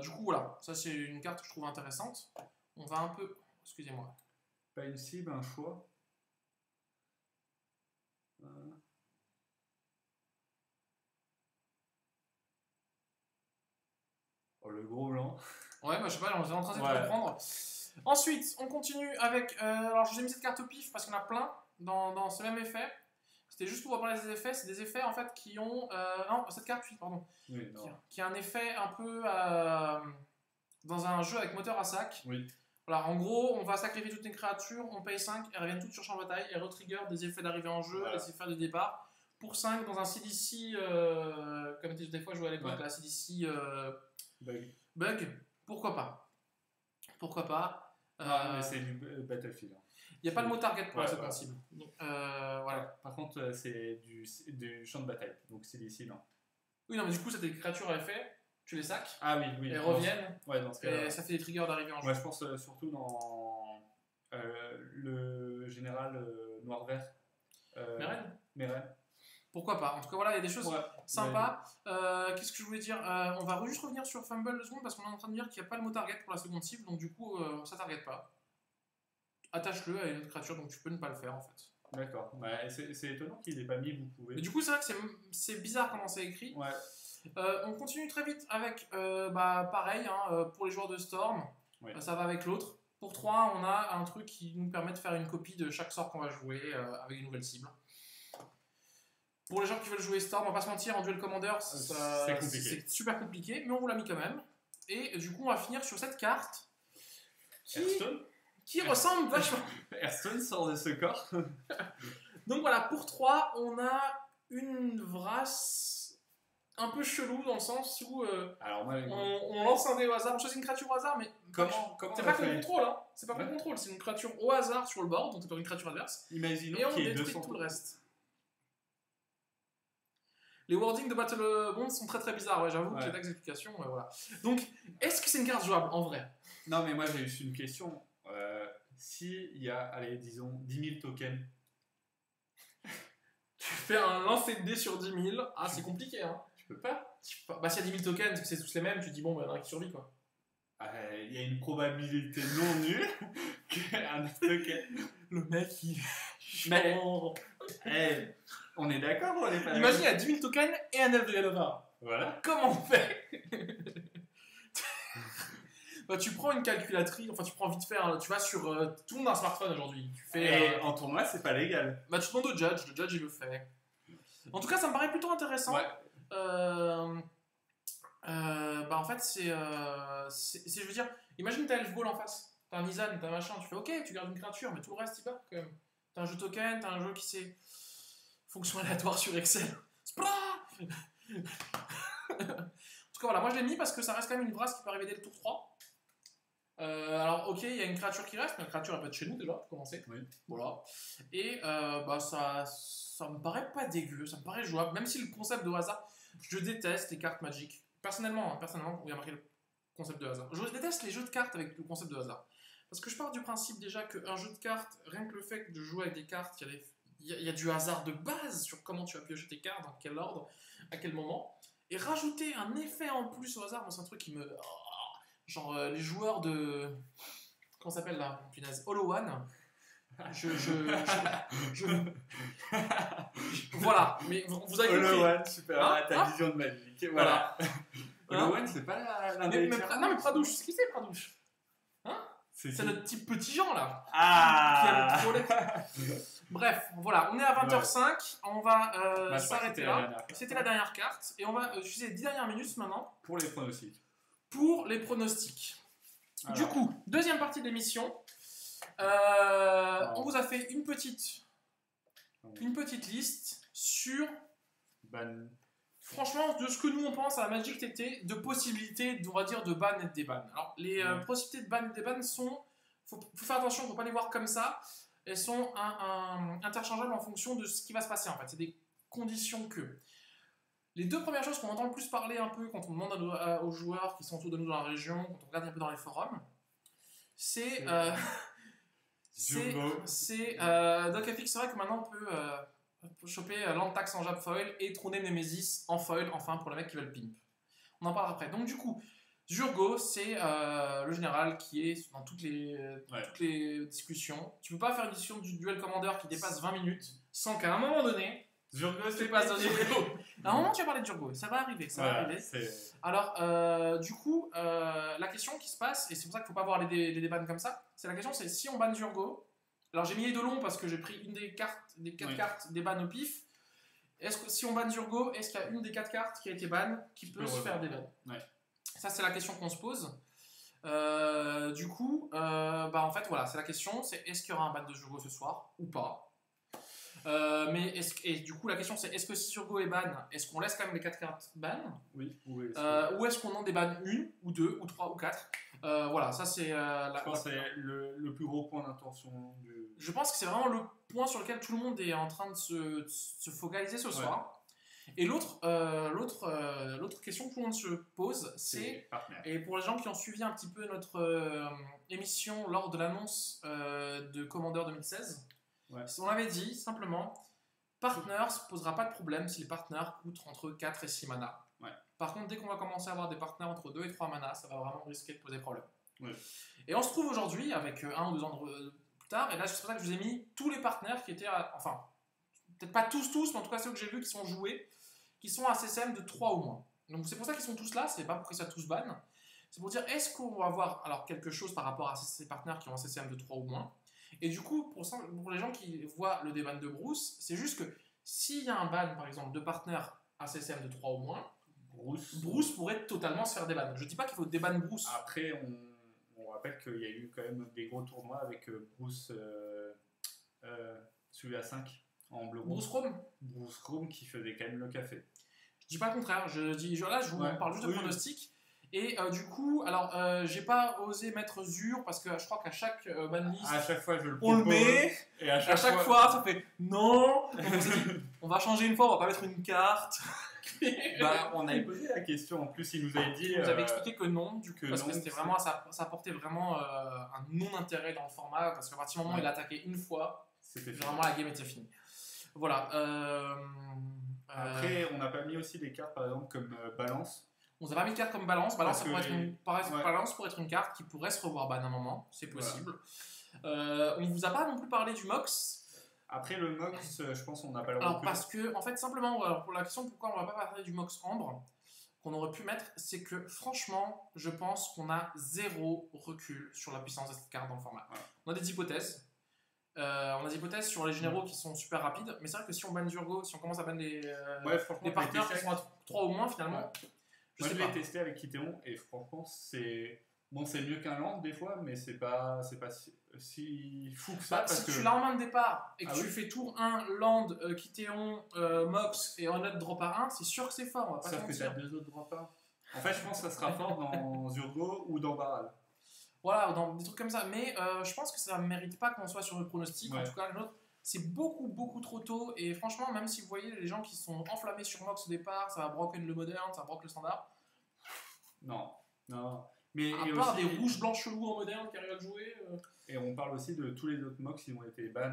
Du coup, voilà. Ça, c'est une carte que je trouve intéressante. On va un peu. Excusez-moi. Pas une cible, un choix. Oh, le gros blanc. Ouais, bah je sais pas, on est en train de comprendre. Ensuite, on continue avec. Alors, je vous ai mis cette carte au pif parce qu'il y en a plein dans ce même effet. C'était juste pour vous parler des effets. C'est des effets en fait qui ont. Non, cette carte, pardon. Oui, qui a un effet un peu. Dans un jeu avec moteur à sac. Oui. Voilà, en gros, on va sacrifier toutes les créatures, on paye 5, elles reviennent toutes sur champ de bataille et retrigger des effets d'arrivée en jeu, des effets de départ. Pour 5, dans un CDC, comme des fois je jouais à l'époque, la CDC Bug, pourquoi pas. Pourquoi pas. Mais c'est du Battlefield. Il n'y a pas le mot target pour cette cible. Voilà. Par contre, c'est du champ de bataille, donc CDC, non. Oui, non, mais du coup, c'est des créatures à effet. Tu les sacs, ah oui, elles reviennent, dans ce et ça fait des triggers d'arrivée en jeu. Moi, je pense surtout dans le général noir-vert. Meren. Pourquoi pas. En tout cas, voilà, il y a des choses sympas. Qu'est-ce que je voulais dire, on va juste revenir sur Fumble 2 secondes parce qu'on est en train de dire qu'il n'y a pas le mot target pour la seconde cible, donc du coup, ça target pas. Attache-le à une autre créature, donc tu peux ne pas le faire en fait. D'accord. C'est étonnant qu'il n'ait pas mis, vous pouvez. Mais du coup, c'est vrai que c'est bizarre comment c'est écrit. Ouais. On continue très vite avec, pareil, pour les joueurs de Storm, ça va avec l'autre. Pour 3, on a un truc qui nous permet de faire une copie de chaque sort qu'on va jouer avec une nouvelle cible. Pour les gens qui veulent jouer Storm, on va pas se mentir, en Duel Commander, c'est super compliqué, mais on vous l'a mis quand même. Et du coup, on va finir sur cette carte qui ressemble vachement. Hearthstone sort de ce corps. Donc voilà, pour 3, on a une Vrasse un peu chelou dans le sens où on lance un dé au hasard, on choisit une créature au hasard, mais comment c'est pas qu'on contrôle, hein. C'est pas qu'on contrôle, c'est une créature au hasard sur le board, donc c'est pas une créature adverse. Imaginons et on détruit tout le reste. Les wordings de Battle Bond sont très très bizarres, ouais, j'avoue que j'ai d'explication, voilà. Donc, est-ce que c'est une carte jouable en vrai? Non, mais moi j'ai juste une question. S'il y a, allez, disons, 10 000 tokens. Tu fais un lancer de dés sur 10 000, c'est compliqué, hein. Tu peux pas. Bah, s'il y a 10 000 tokens, c'est tous les mêmes, tu te dis, bon, bah, il y en a un qui survit, quoi. Il y a une probabilité non nulle qu'un token. Le mec, il. Mais. On est d'accord ou on est pas d'accord? Imagine, il y a 10 000 tokens et un elfe de Yalova. Voilà. Comment on fait? Bah, tu prends une calculatrice, enfin, tu prends vite fait, tu vas sur. Tout le monde a un smartphone aujourd'hui. En tournoi, c'est pas légal. Bah, tu demandes au judge, le judge il le fait. En tout cas, ça me paraît plutôt intéressant. Bah, en fait, je veux dire, imagine t'as Elf Ball en face, t'as un Izan, t'as un machin, tu fais ok, tu gardes une créature, mais tout le reste il part quand même. T'as un jeu token, t'as un jeu qui c'est fonction aléatoire sur Excel. En tout cas, voilà, moi je l'ai mis parce que ça reste quand même une brasse qui peut arriver dès le tour 3. Alors, ok, il y a une créature qui reste, mais la créature elle peut être chez nous déjà, pour commencer. Oui. Voilà. Et bah, ça me paraît pas dégueu, ça me paraît jouable, même si le concept de hasard, je déteste les cartes Magic. Personnellement, où il y a marqué le concept de hasard. Je déteste les jeux de cartes avec le concept de hasard. Parce que je pars du principe déjà qu'un jeu de cartes, rien que le fait de jouer avec des cartes, il y a du hasard de base sur comment tu vas piocher tes cartes, dans quel ordre, à quel moment. Et rajouter un effet en plus au hasard, moi, c'est un truc qui me. Genre les joueurs de. Comment ça s'appelle là? Punaise. Hollow One. Voilà, mais vous avez compris. Hollow One, super, ta vision de Magic. Voilà. Hollow One, c'est pas l'un des. Non, mais Pradouche, c'est qui c'est Pradouche? Hein? C'est notre type petit Jean là. Bref, voilà, on est à 20h05, on va s'arrêter là. C'était la dernière carte, et on va utiliser les 10 dernières minutes maintenant. Pour les pronostics. Alors. Du coup, deuxième partie de l'émission. On vous a fait une petite liste sur franchement de ce que nous on pense à la Magic TT, de possibilités, on va dire, de ban et de déban. Alors les possibilités de ban et de déban sont, faut faire attention, faut pas les voir comme ça, elles sont interchangeables en fonction de ce qui va se passer en fait. C'est des condition que les deux premières choses qu'on entend le plus parler un peu quand on demande aux joueurs qui sont autour de nous dans la région, quand on regarde un peu dans les forums, c'est DocFX. C'est vrai que maintenant on peut choper Lantax en Jab foil et trôner Nemesis en foil, enfin pour les mecs qui veulent pimp. On en parlera après. Donc du coup, Zurgo, c'est le général qui est dans toutes les discussions. Tu peux pas faire une discussion du duel commander qui dépasse 20 minutes sans qu'à un moment donné, Zurgo, tu passes dans Zurgo. À un moment, tu vas parler de Zurgo. Ça va arriver. Alors, du coup, la question qui se passe, et c'est pour ça qu'il ne faut pas voir les débans comme ça, c'est la question, c'est si on banne Zurgo. Alors, j'ai mis les deux longs parce que j'ai pris une des quatre cartes des bans au pif. Est-ce que si on banne Zurgo, est-ce qu'il y a une des 4 cartes qui a été ban qui peut se faire déban? Ça, c'est la question qu'on se pose. Du coup, en fait, voilà, c'est la question, c'est est-ce qu'il y aura un ban de Zurgo ce soir ou pas? Et du coup, la question, c'est est-ce que si Zurgo est ban, est-ce qu'on laisse quand même les 4 cartes ban? Oui. Ou est-ce qu'on en débanne une, ou 2, ou 3, ou 4? Voilà, ça c'est je pense que c'est le plus gros point d'intention du... Je pense que c'est vraiment le point sur lequel tout le monde est en train de se focaliser ce soir. Et l'autre question que tout le monde se pose, c'est, et pour les gens qui ont suivi un petit peu notre émission lors de l'annonce de Commander 2016, on avait dit simplement, partner ne se posera pas de problème si les partenaires coûtent entre 4 et 6 mana. Par contre, dès qu'on va commencer à avoir des partenaires entre 2 et 3 mana, ça va vraiment risquer de poser problème. Et on se trouve aujourd'hui, avec 1 ou 2 ans plus tard, et là c'est pour ça que je vous ai mis tous les partenaires qui étaient, enfin, peut-être pas tous, mais en tout cas ceux que j'ai vus qui sont joués, qui sont à CCM de 3 ou moins. Donc c'est pour ça qu'ils sont tous là, c'est pas pour qu'ils soient tous ban. C'est pour dire, est-ce qu'on va avoir alors quelque chose par rapport à ces partenaires qui ont un CCM de 3 ou moins. Et du coup, pour les gens qui voient le déban de Bruce, c'est juste que s'il y a un ban, par exemple, de partenaires à CCM de 3 ou moins, Bruce pourrait totalement se faire déban. Je dis pas qu'il faut déban Bruce. Après, on rappelle qu'il y a eu quand même des gros tournois avec Bruce, celui à 5 en bleu. Bruce Chrome. Bruce Chrome qui faisait quand même le café. Je dis pas le contraire, là je vous parle juste de pronostic. Et du coup, alors j'ai pas osé mettre Zur parce que je crois qu'à chaque banlist, à chaque fois je le on le met, et à chaque fois ça fait non. Donc on s'est dit, on va changer une fois, on va pas mettre une carte. On avait posé la question, en plus il nous avait dit. Il nous avait expliqué que non, du coup, parce que c'était vraiment, ça apportait vraiment un non-intérêt dans le format, parce qu'à partir du moment où il a attaqué une fois, vraiment la game était finie. Voilà. Après, on n'a pas mis aussi des cartes par exemple comme Balance. On n'a pas mis de carte comme Balance. Balance, Balance pourrait être une carte qui pourrait se revoir ban à un moment, c'est possible. On ne vous a pas non plus parlé du Mox. Après le Mox, je pense qu'on n'a pas le recul. Alors parce que, en fait, simplement, pour la question pourquoi on ne va pas parler du Mox Ambre, qu'on aurait pu mettre, c'est que franchement, je pense qu'on a 0 recul sur la puissance de cette carte dans le format. On a des hypothèses. On a des hypothèses sur les généraux qui sont super rapides, mais c'est vrai que si on banne Zurgo, si on commence à banner des partenaires qui sont à 3 ou moins finalement, je l'ai testé avec Kitéon et franchement c'est mieux qu'un land des fois, mais c'est pas si fou que ça. Si tu l'as en main de départ et que tu fais tour 1 land, Kitéon, Mox et un autre drop à 1, c'est sûr que c'est fort. On va pas sauf que tu as 2 autres drop à 1. En fait, je pense que ça sera fort dans Zurgo ou dans Baral. Voilà, dans des trucs comme ça. Mais je pense que ça ne mérite pas qu'on soit sur le pronostic. En tout cas, le nôtre, c'est beaucoup trop tôt. Et franchement, même si vous voyez les gens qui sont enflammés sur Mox au départ, ça va broken le moderne, ça va broken le standard. Non. Mais à part des rouges blancs chelous en moderne qui arrivent à le jouer. Et on parle aussi de tous les autres Mox qui ont été ban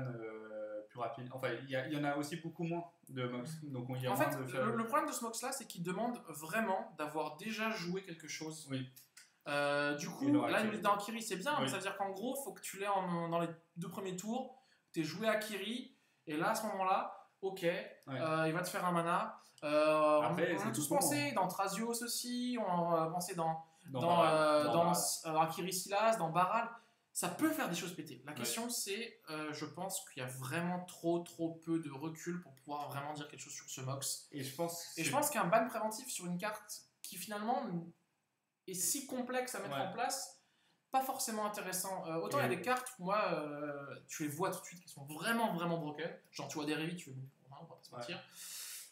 plus rapide. Enfin, il y en a aussi beaucoup moins de Mox. Donc il y a en fait, le problème de ce Mox là, c'est qu'il demande vraiment d'avoir déjà joué quelque chose. Oui. Du coup, là, il nous dit dans Akiri, c'est bien, mais ça veut dire qu'en gros, il faut que tu l'aies dans les 2 premiers tours, tu aies joué Akiri, et là, à ce moment-là, ok, il va te faire un mana. Après, on a tous pensé dans Thrasios aussi, on a pensé dans Akiri Silas, dans Baral. Ça peut faire des choses péter. La question, c'est, je pense qu'il y a vraiment trop peu de recul pour pouvoir vraiment dire quelque chose sur ce Mox. Et je pense qu'un ban préventif sur une carte qui finalement est si complexe à mettre en place, pas forcément intéressant. Autant il y a des cartes, moi, tu les vois tout de suite, qui sont vraiment broken. Genre, tu vois des Revit, tu veux on va pas se mentir.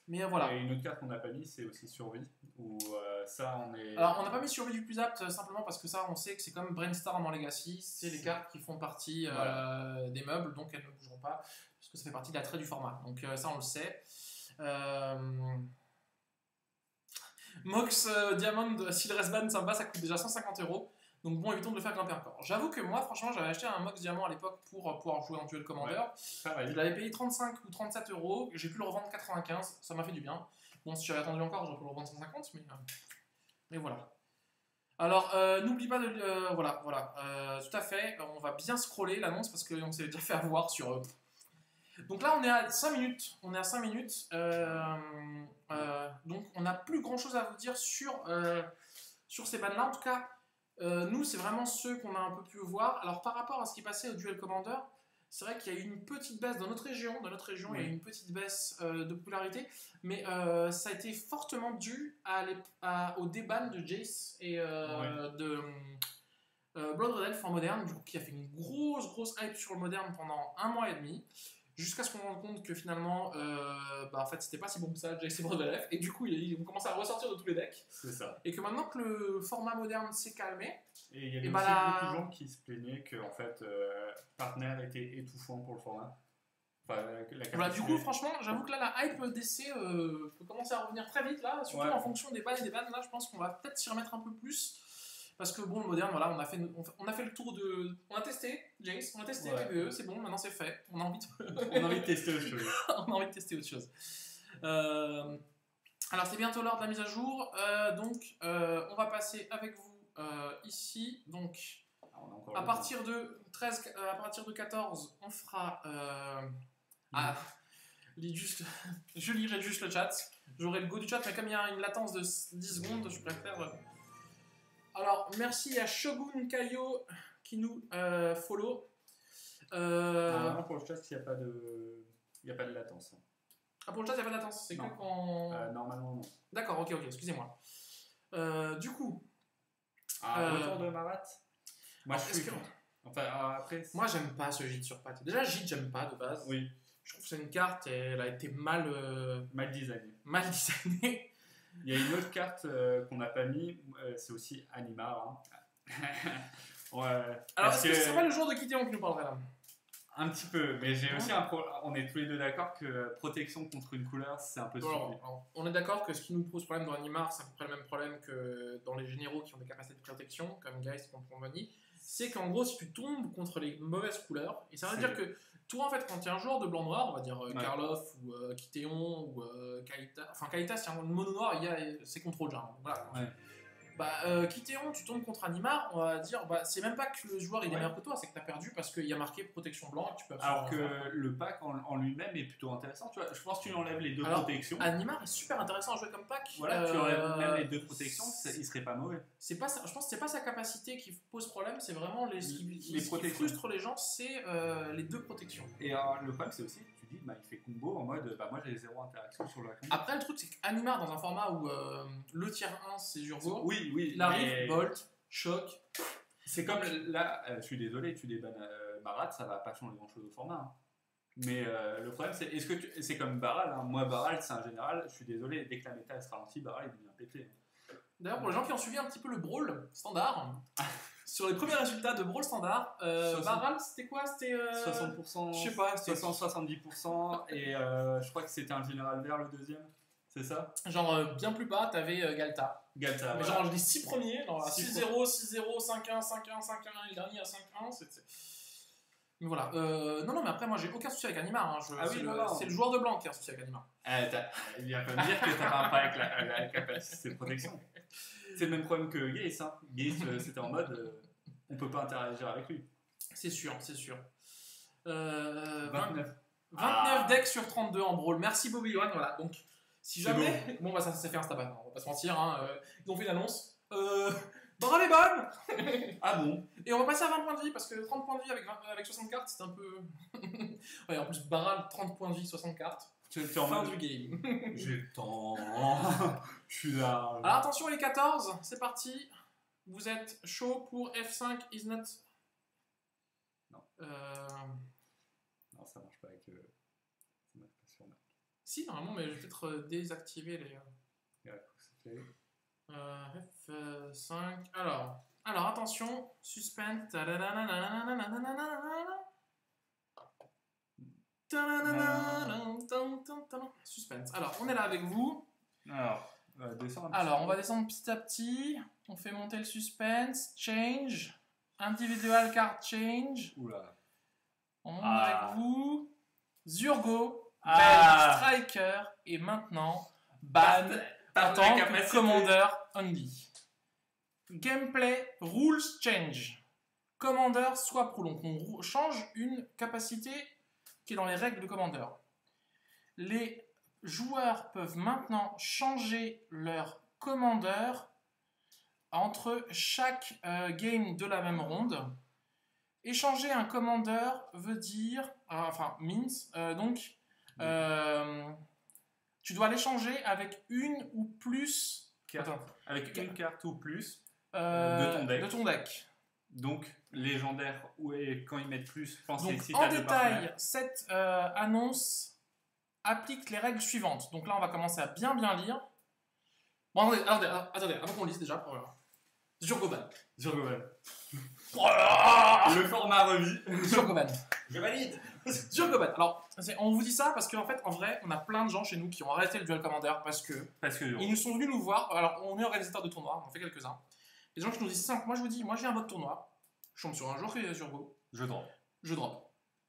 Mais voilà. Et une autre carte qu'on n'a pas mis, c'est aussi Survie. Où ça, on est. Alors, on n'a pas mis Survie du plus apte, simplement parce que ça, on sait que c'est comme Brainstorm en Legacy, c'est les cartes qui font partie des meubles, donc elles ne bougeront pas, parce que ça fait partie de l'attrait du format. Donc, ça, on le sait. Mox Diamond, s'il reste ban sympa, ça coûte déjà 150 €. Donc bon, évitons de le faire grimper encore. J'avoue que moi, franchement, j'avais acheté un Mox Diamant à l'époque pour pouvoir jouer en Duel Commander. Je l'avais payé 35 ou 37 €. J'ai pu le revendre 95. Ça m'a fait du bien. Bon, si j'avais attendu encore, j'aurais pu le revendre 150, mais voilà. Alors, n'oublie pas de... voilà. Tout à fait. On va bien scroller l'annonce parce qu'on s'est déjà fait avoir sur... Donc là, on est à 5 minutes. Donc, on n'a plus grand-chose à vous dire sur ces bans-là. En tout cas, nous, c'est vraiment ceux qu'on a un peu pu voir. Alors, par rapport à ce qui passait au Duel Commander, c'est vrai qu'il y a eu une petite baisse dans notre région. Il y a eu une petite baisse de popularité. Mais ça a été fortement dû au déban de Jace et de Blood Red Elf en moderne, du coup, qui a fait une grosse hype sur le moderne pendant 1 mois et demi. Jusqu'à ce qu'on rende compte que finalement, en fait, c'était pas si bon que ça, Jace et Blood Red Elf. Et du coup, ils ont commencé à ressortir de tous les decks. C'est ça. Et que maintenant que le format moderne s'est calmé. Et il y avait aussi beaucoup de gens qui se plaignaient que en fait, Partner était étouffant pour le format. Voilà, du coup, franchement, j'avoue que là, la hype DC peut commencer à revenir très vite, là, surtout en fonction des bans et des bans. Là, je pense qu'on va peut-être s'y remettre un peu plus. Parce que bon, le moderne, voilà, on a fait le tour de... On a testé Jace, on a testé PvE, c'est bon, maintenant c'est fait. On a envie de tester autre chose. On a envie de tester autre chose. Alors, c'est bientôt l'heure de la mise à jour. Donc, on va passer avec vous ici. Donc, à partir de 14, on fera... je lirai juste le chat. J'aurai le go du chat, mais comme il y a une latence de 10 secondes, je préfère... Alors, merci à Shogun Kaio qui nous follow. Normalement, pour le chat, il n'y a pas de latence. Ah, pour le chat, il n'y a pas de latence. C'est que quand... normalement, non. D'accord, ok, excusez-moi. Du coup... retour de Marat. Moi, après... Moi, j'aime pas ce gîte sur patte. Déjà, gîte, j'aime pas de base. Oui. Je trouve que c'est une carte et elle a été mal designée. Il y a une autre carte qu'on n'a pas mis, c'est aussi Animar. Alors, est-ce que c'est pas le jour de Kitéon qui nous parlerait là? Un petit peu, mais j'ai aussi on est tous les deux d'accord que protection contre une couleur, c'est un peu suffisant. On est d'accord que ce qui nous pose problème dans Animar, c'est à peu près le même problème que dans les généraux qui ont des capacités de protection, comme Geist contre Pomoni. C'est qu'en gros, si tu tombes contre les mauvaises couleurs, et ça veut dire que toi, en fait, quand tu es un joueur de blanc-noir, on va dire Karloff ou Kitéon ou Kaita, enfin Kaita, c'est un mono noir, c'est contrôle genre. Voilà. Kitéon, tu tombes contre Animar, on va dire, c'est même pas que le joueur il est meilleur que toi, c'est que tu as perdu parce qu'il y a marqué protection blanc et que tu peux alors que le pack en lui-même est plutôt intéressant, tu vois. Je pense que tu enlèves les deux protections. Animar est super intéressant à jouer comme pack. Voilà, tu enlèves même les deux protections, il serait pas mauvais. Je pense que c'est pas sa capacité qui pose problème, c'est vraiment ce qui frustre les gens, c'est les deux protections. Et le problème c'est aussi, tu dis, il fait combo en mode, moi j'ai 0 interaction sur la combo. Après le truc c'est qu'Animar dans un format où le tier 1 c'est Urgo, oui, il arrive, Bolt, Choc. C'est comme là, je suis désolé, tu débannes Marat, ça va pas changer grand chose au format. Mais le problème c'est, est-ce que c'est comme Baral, moi Baral c'est un général, je suis désolé, dès que la méta elle sera ralentie, Baral il devient pété. D'ailleurs pour les gens qui ont suivi un petit peu le Brawl standard, sur les premiers résultats de Brawl standard, Baral c'était quoi? C'était 60%, je sais pas, 60-70% et je crois que c'était un général vert le deuxième. C'est ça? Genre bien plus bas, t'avais Galta. Mais voilà. genre les 6 premiers, 6-0, 6-0, 5-1, 5-1, 5-1, et le dernier à 5-1, c'était... Mais voilà. Non, mais après, moi, j'ai aucun souci avec Animar. C'est le joueur de blanc qui a un souci avec Animar. Il vient pas me dire que t'as pas un problème avec la capacité de protection. C'est le même problème que Gaze. Gaze, c'était en mode, on peut pas interagir avec lui. C'est sûr. 29 decks sur 32 en brawl. Merci Bobby Yohan, voilà. Donc, si jamais... Bon, ça fait un stabat, on va pas se mentir. Ils ont fait une annonce. Baral est ban. Ah bon? Et on va passer à 20 points de vie, parce que 30 points de vie avec 60 cartes, c'est un peu... ouais, en plus, Baral, 30 points de vie, 60 cartes. Fin du game. J'ai le temps. Je suis là. Alors attention les 14, c'est parti. Vous êtes chaud pour F5 is not... Non. Non, ça marche pas avec... Ça marche pas sur Mac. Si, normalement, mais je vais peut-être désactiver les... F5... Alors, attention, suspense... Suspense. Alors, on est là avec vous. Alors, descendre on va descendre petit à petit. On fait monter le suspense. Change. Individual card change. Oula. On monte avec vous. Zurgo. Bell Striker. Et maintenant, ban. Attends, Commander only. Gameplay rules change. Commander swap rule. Donc on change une capacité qui est dans les règles de Commander. Les joueurs peuvent maintenant changer leur Commander entre chaque game de la même ronde. Échanger un Commander veut dire, means, tu dois l'échanger avec une ou plus avec une carte ou plus de ton deck. Donc, légendaire, quand ils mettent plus, pensez donc, en détail, cette annonce applique les règles suivantes. Donc là, on va commencer à bien lire. Bon, attendez, avant qu'on lise déjà. Zurgoban. Le format remis. Zurgoban. Je valide. Zurgoban. Alors, on vous dit ça parce qu'en fait, en vrai, on a plein de gens chez nous qui ont arrêté le Duel Commander parce que ils nous sont venus nous voir. Alors, on est organisateur de tournois, on en fait quelques-uns. Les gens qui nous disent simple, moi je vous dis, moi j'ai un mode tournoi, je tombe sur un joueur qui est Zurgo. Je drop.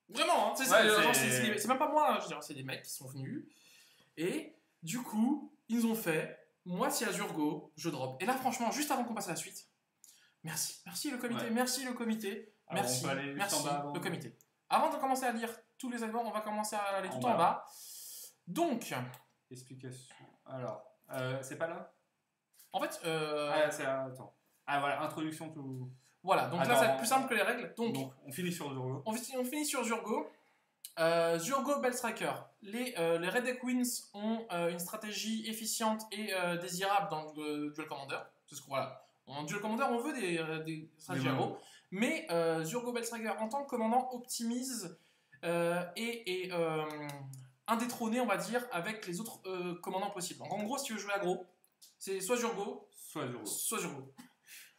Vraiment, hein, c'est même pas moi, c'est des mecs qui sont venus. Et du coup, ils nous ont fait, moi si à Zurgo, je drop. Et là, franchement, juste avant qu'on passe à la suite, merci le comité, merci le comité, alors, merci le comité. Avant de commencer à lire tous les éléments, on va commencer à aller tout en bas. Donc, explication. Alors, c'est pas là. En fait, attends. Voilà, introduction tout. Voilà, donc là, ça va être plus simple que les règles. Donc on finit sur Zurgo. On finit sur Zurgo. Zurgo Bell Striker. Les Red Deck Wins ont une stratégie efficiente et désirable dans le Duel Commander. C'est ce qu'on voilà. En Duel Commander, on veut des stratégies aggro. Mais Zurgo Bell Striker, en tant que commandant, optimise et indétrôné, on va dire, avec les autres commandants possibles. Donc en gros, si tu veux jouer aggro, c'est soit Zurgo, soit Zurgo.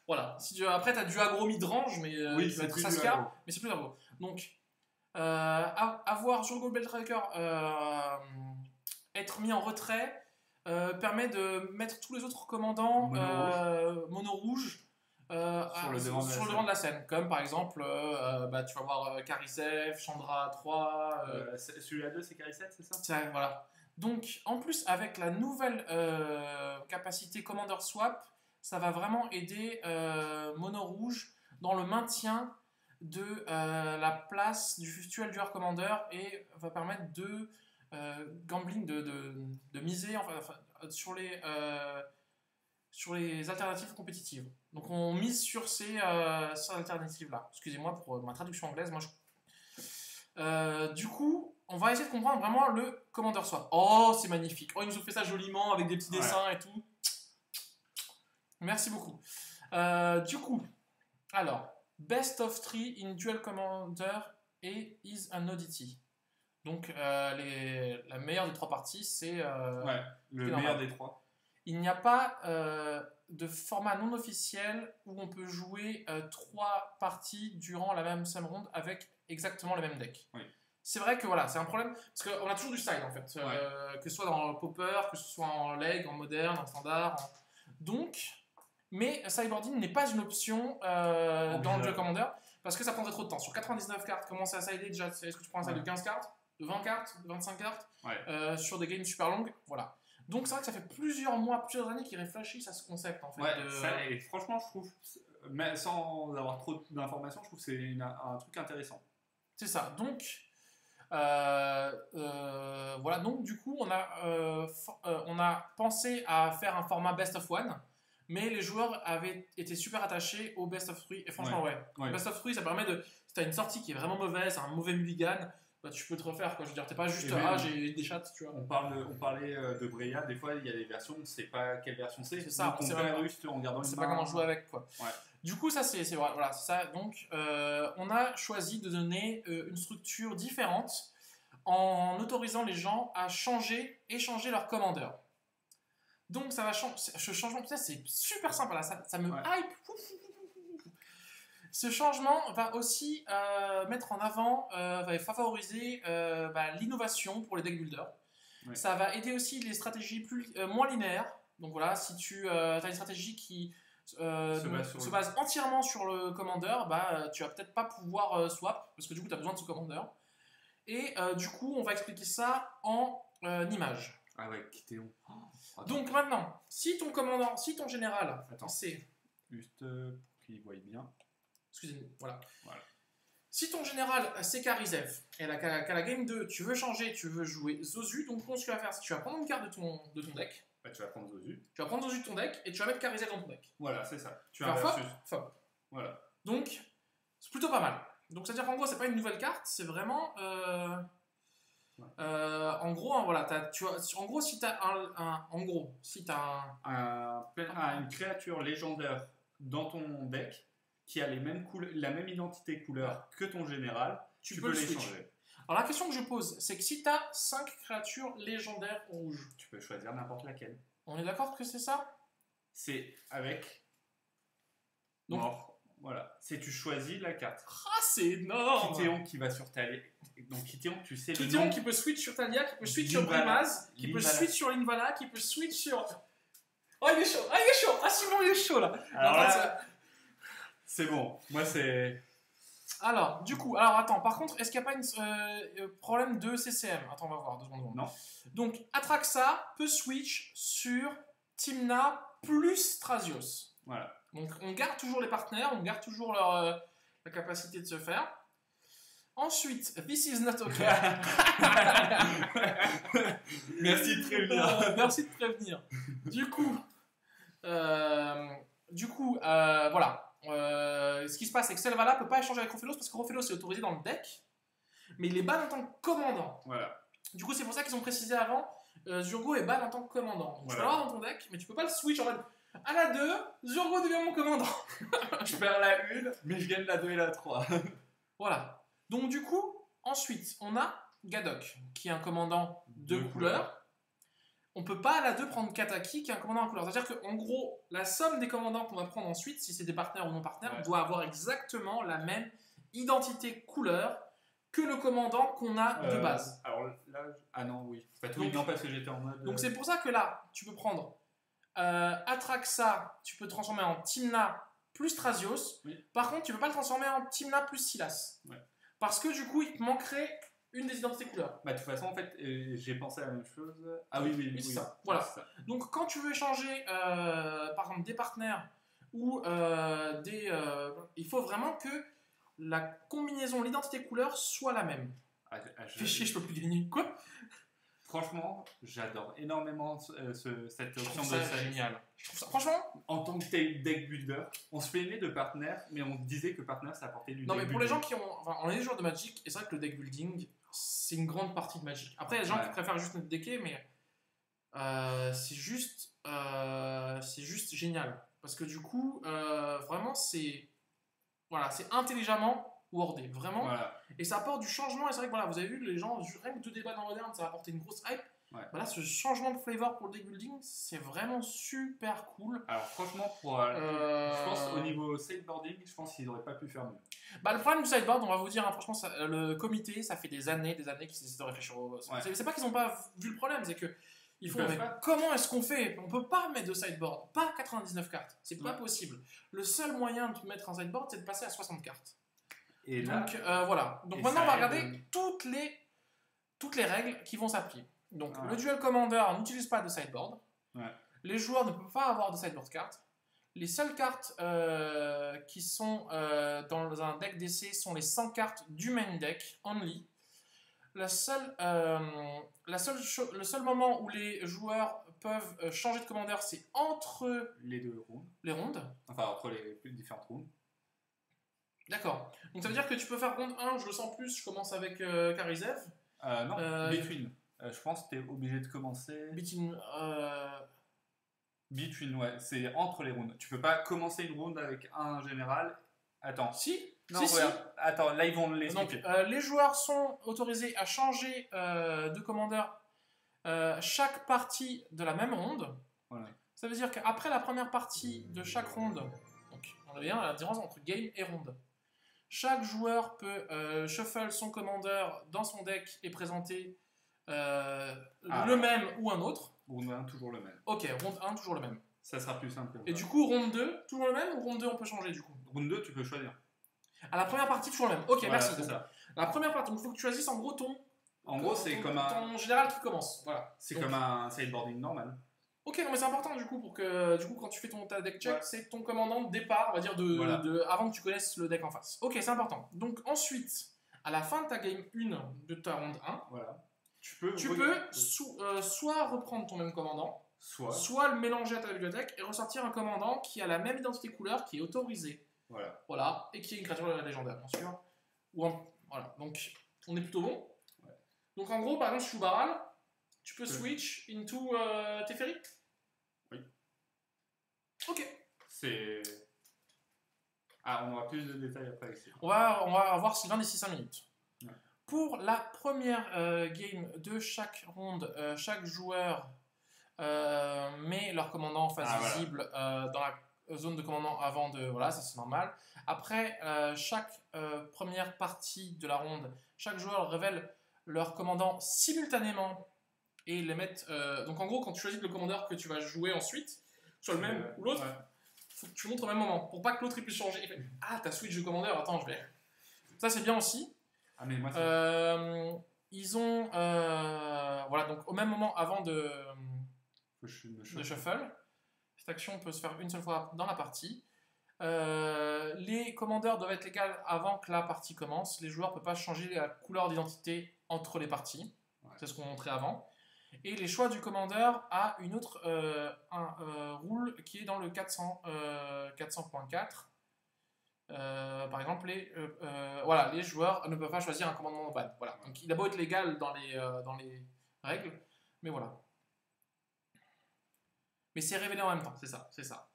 Voilà. Après, tu as du aggro mid-range, mais qui va être Saskia, mais c'est plus aggro. Donc, avoir Zurgo Bell Striker être mis en retrait permet de mettre tous les autres commandants mono rouge sur le devant de la scène. Comme par exemple, tu vas voir Karisev, Chandra 3. Celui-là 2, c'est Karisev, c'est ça? Voilà. Donc, en plus, avec la nouvelle capacité Commander Swap, ça va vraiment aider Mono Rouge dans le maintien de la place du duel joueur Commander et va permettre de gambling, de miser sur les alternatives compétitives. Donc, on mise sur ces alternatives-là. Excusez-moi pour ma traduction anglaise. Du coup, on va essayer de comprendre vraiment le Commander Swap. Oh, c'est magnifique. Oh, ils nous ont fait ça joliment avec des petits dessins et tout. Merci beaucoup. Du coup, alors, Best of 3 in Duel Commander et is an oddity. Donc, la meilleure des trois parties, c'est... le meilleur des trois. Il n'y a pas de format non officiel où on peut jouer 3 parties durant la même same round avec exactement le même deck. Oui. C'est vrai que voilà, c'est un problème, parce qu'on a toujours du side en fait, que ce soit dans le popper, que ce soit en leg, en moderne, en standard. Donc, mais sideboarding n'est pas une option dans le Duel Commander, parce que ça prendrait trop de temps. Sur 99 cartes, commencer à sider déjà, est-ce que tu prends un side de 15 cartes, de 20 cartes, de 25 cartes, sur des games super longues, voilà. Donc c'est vrai que ça fait plusieurs mois, plusieurs années qu'ils réfléchissent à ce concept en fait. Et franchement, je trouve, mais sans avoir trop d'informations, je trouve que c'est un truc intéressant. C'est ça. Donc voilà. Donc du coup, on a pensé à faire un format best of one, mais les joueurs avaient été super attachés au best of 3 et franchement best of 3 ça permet de, si t'as une sortie qui est vraiment mauvaise, un mauvais mulligan, bah, tu peux te refaire quoi. Je veux dire, t'es pas juste j'ai des chattes, tu vois. On parlait de Breya, des fois il y a des versions, on sait pas quelle version c'est. C'est ça, on perd juste en gardant on sait pas comment jouer avec quoi. Du coup, ça c'est vrai, voilà, c'est ça. Donc on a choisi de donner une structure différente en autorisant les gens à échanger leur commandeur. Donc ça va changer. Ce changement, ça c'est super sympa là, ça me hype. Ce changement va aussi mettre en avant, va favoriser l'innovation pour les deck builders. Ouais. Ça va aider aussi les stratégies moins linéaires. Donc voilà, si tu as une stratégie qui se base entièrement sur le commander, tu vas peut-être pas pouvoir swap, parce que du coup tu as besoin de ce commander. Et du coup, on va expliquer ça en images. Ah ouais, Kitéon. Donc maintenant, si ton commandant, si ton général, c'est... Juste pour qu'il voie bien. Excusez-moi, voilà. Si ton général, c'est Karizev, et qu'à la game 2, tu veux changer, tu veux jouer Zozu, donc ce que tu vas faire, c'est que tu vas prendre une carte de ton deck. Tu vas prendre Zozu. Tu vas prendre Zozu de ton deck, et tu vas mettre Karizev dans ton deck. Voilà, c'est ça. Tu as un versus. Fop. Voilà. Donc, c'est plutôt pas mal. Donc, c'est-à-dire qu'en gros, c'est pas une nouvelle carte, c'est vraiment... en gros, hein, voilà, en gros, si tu as une créature légendaire dans ton deck qui a la même identité couleur que ton général, tu peux les changer. Alors la question que je pose, c'est que si tu as 5 créatures légendaires rouges, tu peux choisir n'importe laquelle. On est d'accord que c'est ça? C'est avec mort. Voilà, c'est tu choisis la carte. Ah, c'est énorme! Kitéon qui va sur ta... Donc Kitéon, tu sais le nom. Qui peut switch sur Talia, qui peut switch sur Brimaz, qui peut switch sur Linvala, qui peut switch sur... Oh, il est chaud! Ah, Simon, il est chaud, là! Alors là, c'est bon. Moi, c'est... Alors, du coup... Alors, attends. Par contre, est-ce qu'il n'y a pas un problème de CCM? Attends, on va voir. 2 secondes. Non. Donc, Atraxa peut switch sur Tymna plus Thrasios. Voilà. Donc, on garde toujours les partenaires, on garde toujours la capacité de se faire. Ensuite, This is not okay. Merci de prévenir. Merci de prévenir. Du coup, voilà. Ce qui se passe, c'est que Selvala peut pas échanger avec Rofelos parce que Rofelos est autorisé dans le deck, mais il est ban en tant que commandant. Voilà. Du coup, c'est pour ça qu'ils ont précisé avant, Zurgo est ban en tant que commandant. Donc, tu peux l'avoir dans ton deck, mais tu peux pas le switch en mode... À la 2, Zurgo devient mon commandant. Je perds la 1, mais je gagne la 2 et la 3. Voilà. Donc du coup, ensuite, on a Gadok, qui est un commandant de couleur. On peut pas à la 2 prendre Kataki, qui est un commandant en couleur. C'est-à-dire qu'en gros, la somme des commandants qu'on va prendre ensuite, si c'est des partenaires ou non partenaires, doit avoir exactement la même identité couleur que le commandant qu'on a de base. Alors là... Ah non, oui. En fait, oui, non, parce que j'étais en mode... Donc c'est pour ça que là, tu peux prendre... Atraxa, tu peux transformer en Tymna plus Thrasios. Oui. Par contre, tu peux pas le transformer en Tymna plus Silas. Ouais. Parce que du coup, il te manquerait une des identités couleurs. De toute façon, en fait, j'ai pensé à la même chose. Ah oui. C'est ça. Voilà. C'est ça. Donc, quand tu veux échanger, par exemple, des partenaires ou il faut vraiment que la combinaison, l'identité couleur soit la même. Fais chier, je peux plus gagner. Quoi? Franchement, j'adore énormément cette option de ça génial. Je trouve ça, franchement, en tant que deck builder, on se plaignait de partenaires, mais on disait que partenaire ça apportait du deck building. Non, mais pour les gens qui ont... Enfin, on est des joueurs de Magic, et c'est vrai que le deck building, c'est une grande partie de Magic. Après, il y a des gens qui préfèrent juste notre decker, mais c'est juste génial. Parce que du coup, vraiment, c'est intelligemment wordé, vraiment. Voilà. Et ça apporte du changement. Et c'est vrai que voilà, vous avez vu, les gens, rien que 2 débats dans Modern, ça va apporter une grosse hype. Ouais. Voilà, ce changement de flavor pour le deck building, c'est vraiment super cool. Alors franchement, je pense au niveau sideboarding, je pense qu'ils n'auraient pas pu faire mieux. Le problème du sideboard, on va vous dire, hein, franchement, le comité, ça fait des années qu'ils essaient de réfléchir au... C'est pas qu'ils n'ont pas vu le problème, c'est que comment est-ce qu'on fait? On peut pas mettre de sideboard, pas 99 cartes, c'est pas possible. Le seul moyen de mettre un sideboard, c'est de passer à 60 cartes. Et donc là, voilà. Donc maintenant, on va regarder toutes les règles qui vont s'appliquer. Donc le duel commander n'utilise pas de sideboard. Ouais. Les joueurs ne peuvent pas avoir de sideboard cartes. Les seules cartes qui sont dans un deck d'essai sont les 100 cartes du main deck only. Le seul moment où les joueurs peuvent changer de commander, c'est entre les 2 rondes. Les rondes. Enfin, entre les différentes rondes. D'accord. Donc ça veut dire que tu peux faire ronde 1, je le sens plus, je commence avec Karizev. Non, between. Je pense que tu es obligé de commencer... Between, ouais. C'est entre les rounds. Tu peux pas commencer une round avec un général. Attends. Si. Non, si. Attends, là ils vont l'expliquer. Donc, les joueurs sont autorisés à changer de commandeur chaque partie de la même ronde. Voilà. Ça veut dire qu'après la première partie de chaque ronde, donc Donc, on a bien la différence entre game et ronde. Chaque joueur peut shuffle son commandeur dans son deck et présenter le même ou un autre. Ronde 1, toujours le même. Ok, ronde 1, toujours le même. Ça sera plus simple. Et du coup, ronde 2, toujours le même ou ronde 2, on peut changer du coup? Ronde 2, tu peux choisir. À la première partie, toujours le même. Ok, voilà, merci. C'est ça. La première partie, donc il faut que tu choisisses en gros ton. En gros, c'est comme un. Ton général qui commence. Voilà. C'est comme un sideboarding normal. Ok, non mais c'est important du coup pour que quand tu fais ta deck check, c'est ton commandant de départ, on va dire avant que tu connaisses le deck en face. Ok, c'est important. Donc ensuite, à la fin de ta game 1 de ta ronde 1, voilà. Tu peux soit reprendre ton même commandant, soit le mélanger à ta bibliothèque et ressortir un commandant qui a la même identité couleur, qui est autorisé. Voilà, et qui est une créature légendaire, bien sûr. Voilà, donc on est plutôt bon. Ouais. Donc en gros, par exemple, Shubaral, tu peux switch into Teferi? Oui. Ok. on aura plus de détails après ici. On va voir Sylvain d'ici 5 minutes. Ouais. Pour la première game de chaque ronde, chaque joueur met leur commandant en face visible dans la zone de commandement avant de... Voilà, ça c'est normal. Après chaque première partie de la ronde, chaque joueur révèle leur commandant simultanément et les mettre... donc en gros, quand tu choisis le commandeur que tu vas jouer ensuite, soit le même ou l'autre, faut que tu montres au même moment, pour pas que l'autre puisse changer. Ah, t'as switch de commandeur, attends, je vais... Ça c'est bien aussi. Ah mais moi ils ont... voilà, donc au même moment avant de shuffle, cette action peut se faire une seule fois dans la partie. Les commandeurs doivent être légaux avant que la partie commence. Les joueurs ne peuvent pas changer la couleur d'identité entre les parties. C'est ce qu'on montrait avant. Et les choix du commandeur a une autre rule qui est dans le 400.4. Par exemple, les joueurs ne peuvent pas choisir un commandement de ban. Voilà. Donc il a beau être légal dans les règles, mais voilà. Mais c'est révélé en même temps, c'est ça.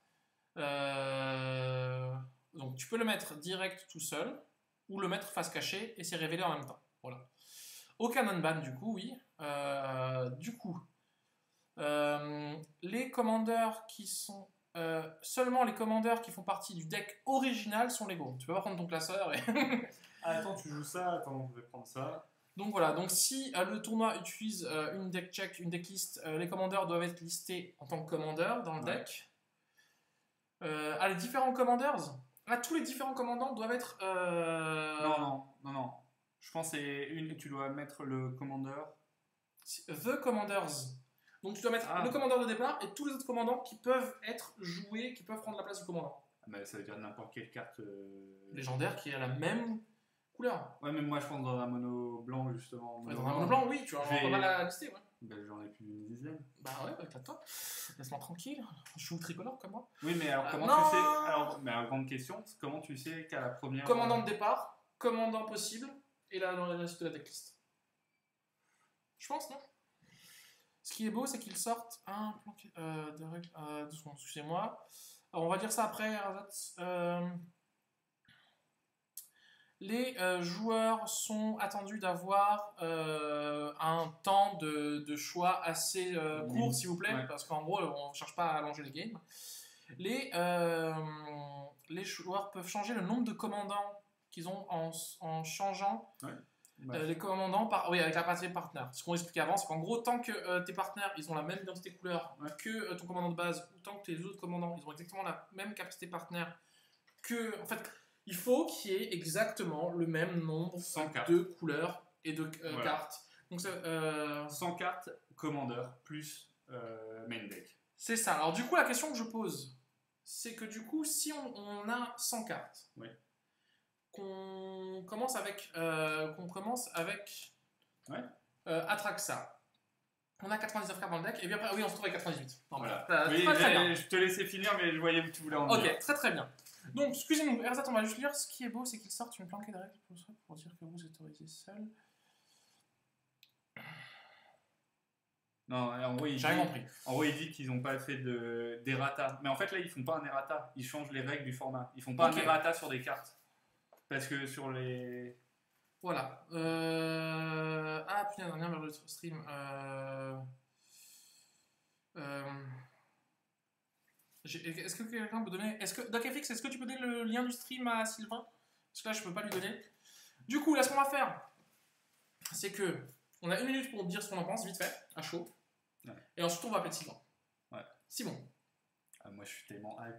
Donc tu peux le mettre direct tout seul, ou le mettre face cachée, et c'est révélé en même temps. Voilà. Aucun unban du coup, oui. Les commandeurs qui sont... seulement les commandeurs qui font partie du deck original sont légaux. Tu peux pas prendre ton classeur et... attends, tu joues ça, attends, je vais prendre ça. Donc voilà, donc si le tournoi utilise une deck check, une decklist, les commandeurs doivent être listés en tant que commandeurs dans le deck. Les différents commanders, tous les différents commandants doivent être... Non. Je pense que tu dois mettre le commandeur. The Commanders. Donc tu dois mettre le commandeur de départ et tous les autres commandants qui peuvent être joués, qui peuvent prendre la place du commandant. Mais ça veut dire n'importe quelle carte légendaire qui a la même couleur. Ouais, mais moi je pense dans un mono blanc justement. Dans un mono blanc, oui, tu vas pas mal la lister, ouais. Ben, j'en ai plus d'une dizaine. Bah ouais, éclate-toi. Laisse-moi tranquille. Je joue tricolore comme moi. Oui, mais alors comment tu sais... Alors, mais grande question, comment tu sais qu'à la première... Commandant de départ, commandant possible, et là dans la liste de la decklist. Je pense, non? Ce qui est beau, c'est qu'ils sortent un plan de règles... 2 secondes, excusez-moi. On va dire ça après, les joueurs sont attendus d'avoir un temps de choix assez court, s'il vous plaît, parce qu'en gros, on ne cherche pas à allonger les games. Les joueurs peuvent changer le nombre de commandants qu'ils ont en changeant les commandants avec la partie partner. Ce qu'on expliquait avant, c'est qu'en gros, tant que tes partenaires ils ont la même identité couleur que ton commandant de base, ou tant que tes autres commandants ils ont exactement la même capacité partenaire que... En fait, il faut qu'il y ait exactement le même nombre de couleurs et de cartes. Donc, 100 cartes, commandeur, plus main deck. C'est ça. Alors du coup, la question que je pose, c'est que du coup, si on a 100 cartes, qu'on commence avec Atraxa, on a 99 cartes dans le deck, et puis après, on se retrouve avec 98. Non, voilà. Je te laissais finir, mais je voyais où tu voulais en venir. Ok, très bien. Donc, excusez-nous, Erzat, on va juste lire. Ce qui est beau, c'est qu'ils sortent une planquée de règles pour dire que vous autorisez seul. Non, en gros, il dit qu'ils n'ont pas fait d'errata. Mais en fait, là, ils font pas un errata. Ils changent les règles du format. Ils font pas un errata sur des cartes. Parce que sur les... Voilà. Putain, dernière vers le stream. Est-ce que quelqu'un peut donner... DocFX, est-ce que tu peux donner le lien du stream à Sylvain? Parce que là, je peux pas lui donner. Du coup, là, ce qu'on va faire, c'est que on a 1 minute pour dire ce qu'on en pense, vite fait, à chaud. Ouais. Et ensuite, on va appeler Sylvain. Ouais. Simon. Moi, je suis tellement hype.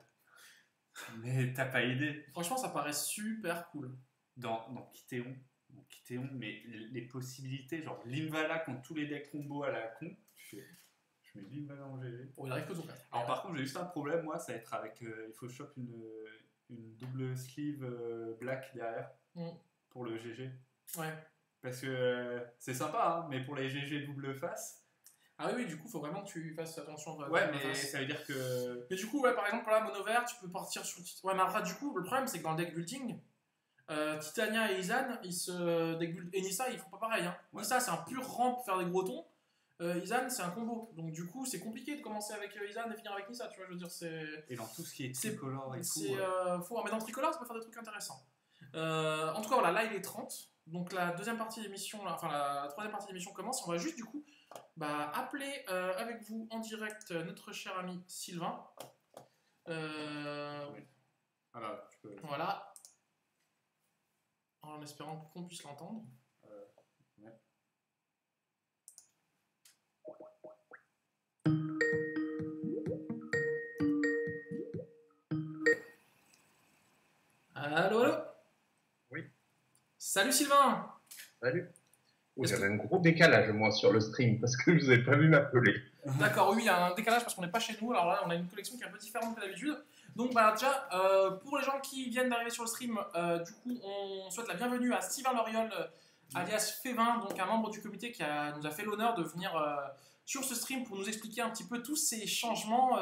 Mais t'as pas idée. Franchement, ça paraît super cool. Dans Kitéon, mais les possibilités, genre Limvala contre tous les decks combo à la con, je mets Limvala en GG. Bon, il arrive que ton cas. Alors par contre, j'ai juste un problème, moi, ça va être avec. Il faut que je chope une double sleeve black derrière pour le GG. Ouais. Parce que c'est sympa, hein, mais pour les GG double face. Ah oui, du coup, il faut vraiment que tu fasses attention. Ouais, mais ça veut dire que. Mais du coup, ouais, par exemple, là, mono vert, tu peux partir sur. Ouais, mais après, du coup, le problème, c'est que dans le deck building, Titania et Izan, et Nissa, ils font pas pareil. Hein. Ouais. Nissa, c'est un pur ramp pour faire des gros tons. Izan, c'est un combo. Donc, du coup, c'est compliqué de commencer avec Izan et finir avec Nissa, tu vois, je veux dire, c'est. Et dans tout ce qui est tricolore et tout. C'est faux, mais dans tricolore, ça peut faire des trucs intéressants. En tout cas, voilà, là, il est 30. Donc, la deuxième partie de l'émission, enfin, la troisième partie de l'émission commence. On va juste, du coup, appeler avec vous en direct notre cher ami Sylvain. Oui. Voilà, tu peux. Voilà. En espérant qu'on puisse l'entendre. Ouais. Allô, allô? Oui. Salut Sylvain. Salut. Oh, j'avais un gros décalage, moi, sur le stream, parce que je vous ai pas vu m'appeler. D'accord, oui, il y a un décalage parce qu'on n'est pas chez nous. Alors là, on a une connexion qui est un peu différente que d'habitude. Donc, déjà, pour les gens qui viennent d'arriver sur le stream, du coup, on souhaite la bienvenue à Sylvain Loriol, alias Févin, donc un membre du comité qui nous a fait l'honneur de venir sur ce stream pour nous expliquer un petit peu tous ces changements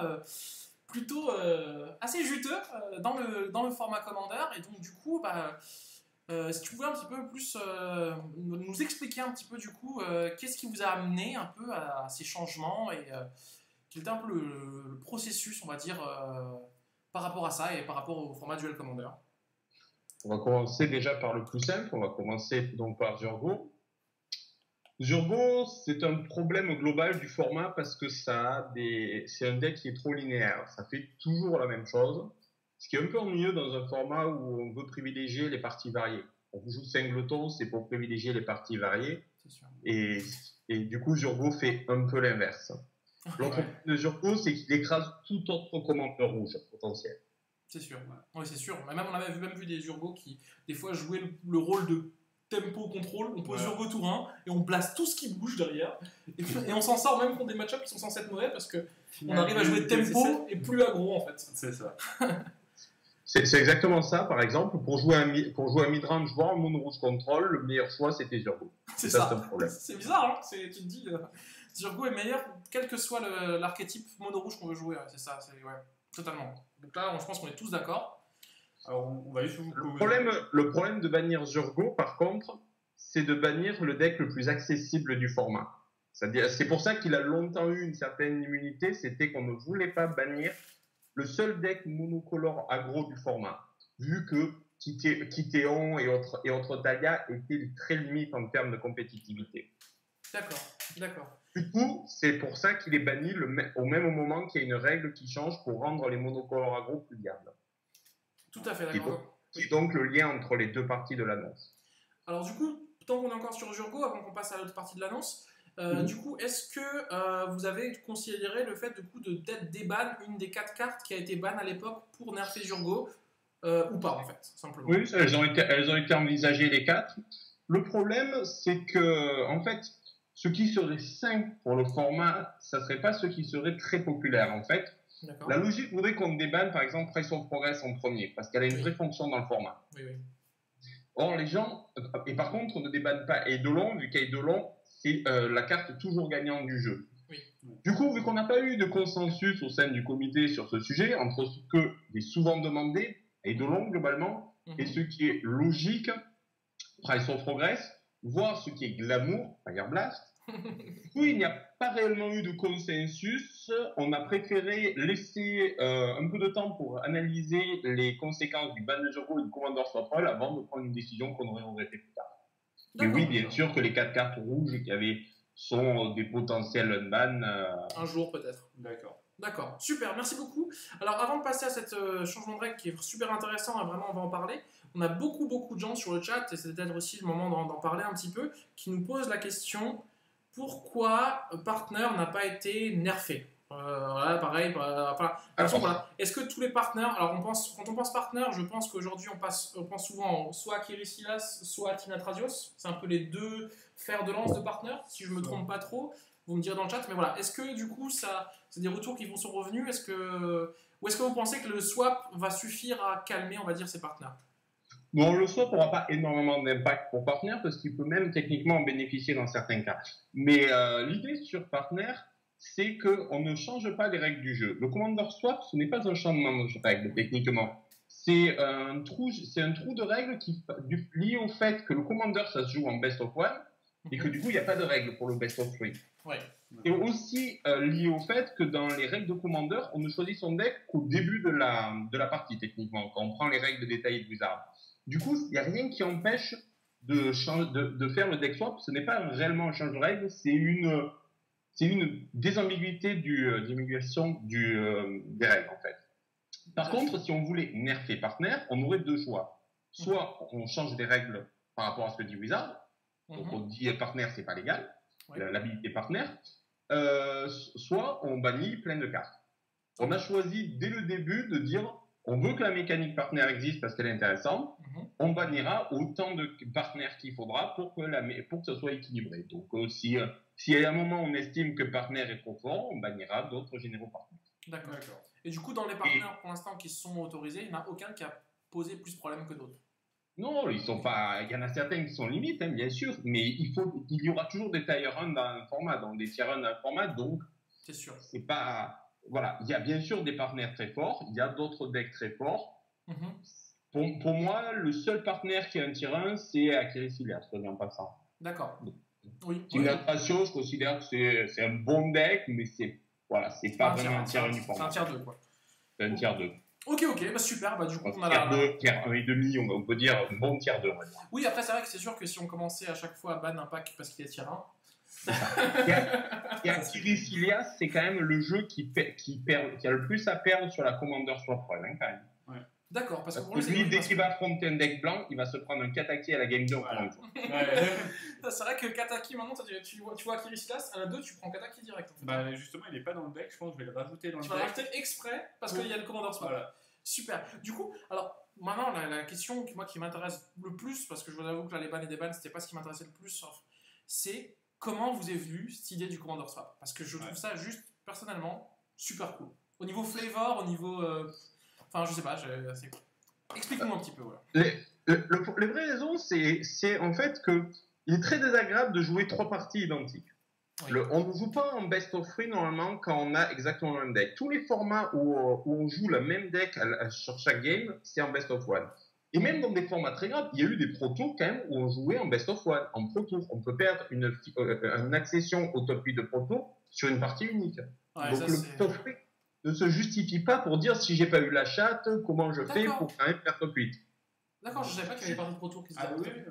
plutôt assez juteux dans le format Commander. Et donc, du coup, si tu pouvais un petit peu plus nous expliquer un petit peu du coup qu'est-ce qui vous a amené un peu à ces changements et quel était un peu le processus, on va dire, par rapport à ça et par rapport au format Duel Commander. On va commencer déjà par le plus simple, on va commencer donc par Zurgo. Zurgo, c'est un problème global du format parce que c'est un deck qui est trop linéaire, ça fait toujours la même chose. Ce qui est un peu ennuyeux dans un format où on veut privilégier les parties variées. On joue Singleton, c'est pour privilégier les parties variées. Et du coup, Zurgo fait un peu l'inverse. L'autre problème de Zurgo, c'est qu'il écrase tout autre commandeur rouge potentiel. C'est sûr, ouais. Oui, c'est sûr. On avait même vu des Zurgo qui, des fois, jouaient le rôle de tempo contrôle. On pose Zurgo tour 1 et on place tout ce qui bouge derrière. Et on s'en sort même contre des match-ups qui sont censés être mauvais parce qu'on arrive à jouer tempo et plus aggro, en fait. C'est ça. C'est exactement ça, par exemple, pour jouer un midrange voire un mono rouge contrôle, le meilleur choix c'était Zurgo. C'est ça. C'est bizarre, hein. Tu te dis, Zurgo est meilleur quel que soit l'archétype mono rouge qu'on veut jouer. C'est ça, ouais, totalement. Donc là, je pense qu'on est tous d'accord. Alors, on va juste vous le problème de bannir Zurgo, par contre, c'est de bannir le deck le plus accessible du format. C'est pour ça qu'il a longtemps eu une certaine immunité, c'était qu'on ne voulait pas bannir le seul deck monocolore aggro du format, vu que Kitéon et autres Taga étaient très limites en termes de compétitivité. D'accord. Du coup, c'est pour ça qu'il est banni au même moment qu'il y a une règle qui change pour rendre les monocolores aggro plus viables. Tout à fait, d'accord. C'est donc le lien entre les deux parties de l'annonce. Alors du coup, tant qu'on est encore sur Zurgo, avant qu'on passe à l'autre partie de l'annonce, du coup, est-ce que vous avez considéré le fait de déban une des 4 cartes qui a été ban à l'époque pour nerfer Zurgo ou pas, en fait, simplement? Oui, elles ont été envisagées les 4. Le problème, c'est que, en fait, ce qui serait simple pour le format, ça serait pas ce qui serait très populaire, en fait. La logique voudrait qu'on débanne, par exemple, Price of Progress en premier, parce qu'elle a une vraie fonction dans le format. Oui. Or, les gens, et par contre, on ne débanne pas Eidolon, vu qu'Eidolon, c'est la carte toujours gagnante du jeu. Oui. Du coup, vu qu'on n'a pas eu de consensus au sein du comité sur ce sujet, entre ce que est souvent demandé, Eidolon globalement, et ce qui est logique, Price of Progress, voire ce qui est glamour, Fire Blast, du coup, il n'y a pas réellement eu de consensus. On a préféré laisser un peu de temps pour analyser les conséquences du ban de Zurgo et du Commander Swap-Roll avant de prendre une décision qu'on aurait regrettée plus tard. Et oui, bien sûr que les 4 cartes rouges qui avaient sont des potentiels unban. Un jour peut-être. D'accord. D'accord, super, merci beaucoup. Alors avant de passer à cet changement de règle qui est super intéressant, et vraiment on va en parler, on a beaucoup de gens sur le chat, et c'est peut-être aussi le moment d'en parler un petit peu, qui nous posent la question, pourquoi Partner n'a pas été nerfé? Voilà, pareil, voilà. Est-ce que tous les partenaires, alors quand on pense partenaire, je pense qu'aujourd'hui on pense souvent soit à Kirisilas, soit à Tina Trazios, c'est un peu les deux fers de lance de partenaires, si je me trompe pas trop. Vous me direz dans le chat, mais voilà. Est-ce que du coup, c'est des retours qui vous sont revenus? Ou est-ce que vous pensez que le swap va suffire à calmer, on va dire, ces partenaires? Bon, le swap n'aura pas énormément d'impact pour partenaire parce qu'il peut même techniquement en bénéficier dans certains cas. Mais l'idée sur partenaire, c'est qu'on ne change pas les règles du jeu. Le Commander Swap, ce n'est pas un changement de règles techniquement. C'est un trou de règles lié au fait que le Commander, ça se joue en best of one et que du coup, il n'y a pas de règles pour le best of three. Ouais. Et aussi lié au fait que dans les règles de Commander, on ne choisit son deck qu'au début de la partie, techniquement, quand on prend les règles détaillées de Wizard. Du coup, il n'y a rien qui empêche de faire le deck swap. Ce n'est pas réellement un change de règle, c'est une désambiguïté d'immutation des règles, en fait. Par contre, si on voulait nerfer partenaire, on aurait deux choix. Soit on change des règles par rapport à ce que dit Wizard, donc on dit partenaire, c'est pas légal, l'habilité partenaire, soit on bannit plein de cartes. On a choisi dès le début de dire on veut que la mécanique partenaire existe parce qu'elle est intéressante, on bannira autant de partenaires qu'il faudra pour que ce soit équilibré. Donc si à un moment on estime que partenaire est trop fort, on bannira d'autres généraux partenaires. D'accord. Et du coup, dans les partenaires pour l'instant qui sont autorisés, il n'y en a aucun qui a posé plus de problèmes que d'autres? Non, ils sont pas. Il y en a certains qui sont limites, hein, bien sûr, mais il y aura toujours des tier 1 dans un format, donc des tier 1 dans un format, donc c'est sûr. C'est pas. Voilà, il y a bien sûr des partenaires très forts, il y a d'autres decks très forts. Pour moi, le seul partenaire qui a un tier 1, c'est Akiri Silias, en passant. D'accord. Oui. Tina Trazios, je considère que c'est un bon deck, mais c'est pas vraiment un tier 1 du format. C'est un tier 2, quoi. C'est un tier 2. Ok, bah super, bah du coup on a tier 1,5, on peut dire un bon tier 2. Oui, après c'est vrai que c'est sûr que si on commençait à chaque fois à ban un pack parce qu'il est tier 1. Et Akiri Silias, c'est quand même le jeu qui a le plus à perdre sur la Commander Swap Run, hein, quand même. Ouais. D'accord, parce que lui, dès qu'il va affronter un deck blanc, il va se prendre un Kataki à la game 2 en prenant le jour. C'est vrai que Kataki, maintenant, tu vois Akiri Silias, à la 2, tu prends Kataki direct. En fait. Bah, justement, il n'est pas dans le deck, je pense que je vais le rajouter dans le deck. Tu vas rajouter exprès parce qu'il y a le Commander Swap. Voilà. Super. Du coup, alors, maintenant, la question qui m'intéresse le plus, parce que je vous avoue que là, les bans et des bans, c'était pas ce qui m'intéressait le plus, c'est comment vous est venue cette idée du Commander Swap. Parce que je trouve ça juste, personnellement, super cool. Au niveau flavor, au niveau... Enfin, je sais pas, explique-nous un petit peu. Voilà. Les vraies raisons, c'est en fait qu'il est très désagréable de jouer 3 parties identiques. Oui. On ne joue pas en best of 3 normalement quand on a exactement le même deck. Tous les formats où on joue le même deck sur chaque game, c'est en best of 1. Et même dans des formats très graves, il y a eu des Pro Tours quand même où on jouait en best of 1, en Pro Tour. On peut perdre une accession au top 8 de Pro Tour sur une partie unique. Ouais, donc le top 8 ne se justifie pas pour dire si j'ai pas eu la chatte, comment je fais pour quand même faire top 8. D'accord, je savais pas qu'il y avait partie de Pro Tour qui se disait.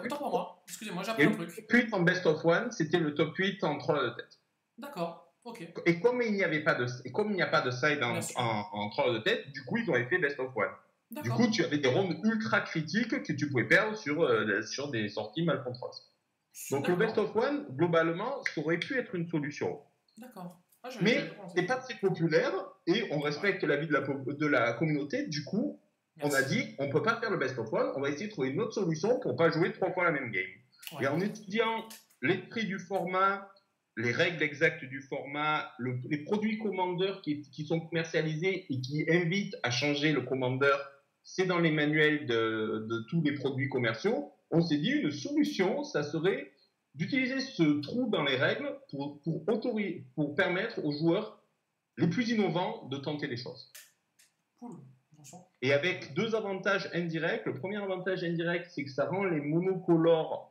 Autant pour moi. Excusez-moi, j'ai appris un truc. Le top 8 en best of 1, c'était le top 8 en troll de tête. D'accord, ok. Et comme il n'y a pas de side en troll de tête, du coup ils ont fait best of 1. Du coup, tu avais des rondes ultra critiques que tu pouvais perdre sur des sorties mal contrôlées. Donc le best of 1, globalement, ça aurait pu être une solution. D'accord. Mais c'est pas très populaire et on respecte l'avis de la communauté. Du coup, on a dit on peut pas faire le best of 1, on va essayer de trouver une autre solution pour pas jouer 3 fois la même game. Ouais. Et en étudiant l'esprit du format, les règles exactes du format, les produits Commander qui sont commercialisés et qui invitent à changer le Commander, c'est dans les manuels de tous les produits commerciaux. On s'est dit une solution, ça serait d'utiliser ce trou dans les règles pour permettre aux joueurs les plus innovants de tenter les choses. Cool. Et avec 2 avantages indirects. Le premier avantage indirect, c'est que ça rend les monocolores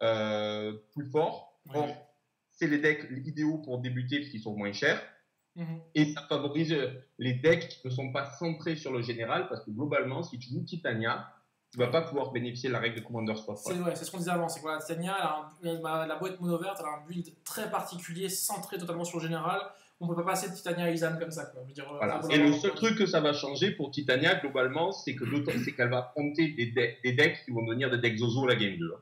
plus forts. Oui. Or, c'est les decks idéaux pour débuter parce qu'ils sont moins chers. Et ça favorise les decks qui ne sont pas centrés sur le général parce que globalement, si tu joues Titania, tu ne vas pas pouvoir bénéficier de la règle de Commander Swap. C'est ce qu'on disait avant, c'est que Titania, la boîte mono verte, elle a un build très particulier, centré totalement sur le général. On ne peut pas passer de Titania à Izan comme ça. Quoi. Je veux dire, voilà. Et le seul truc que ça va changer pour Titania, globalement, c'est qu'elle va affronter des decks qui vont devenir des decks Zozo la game 2.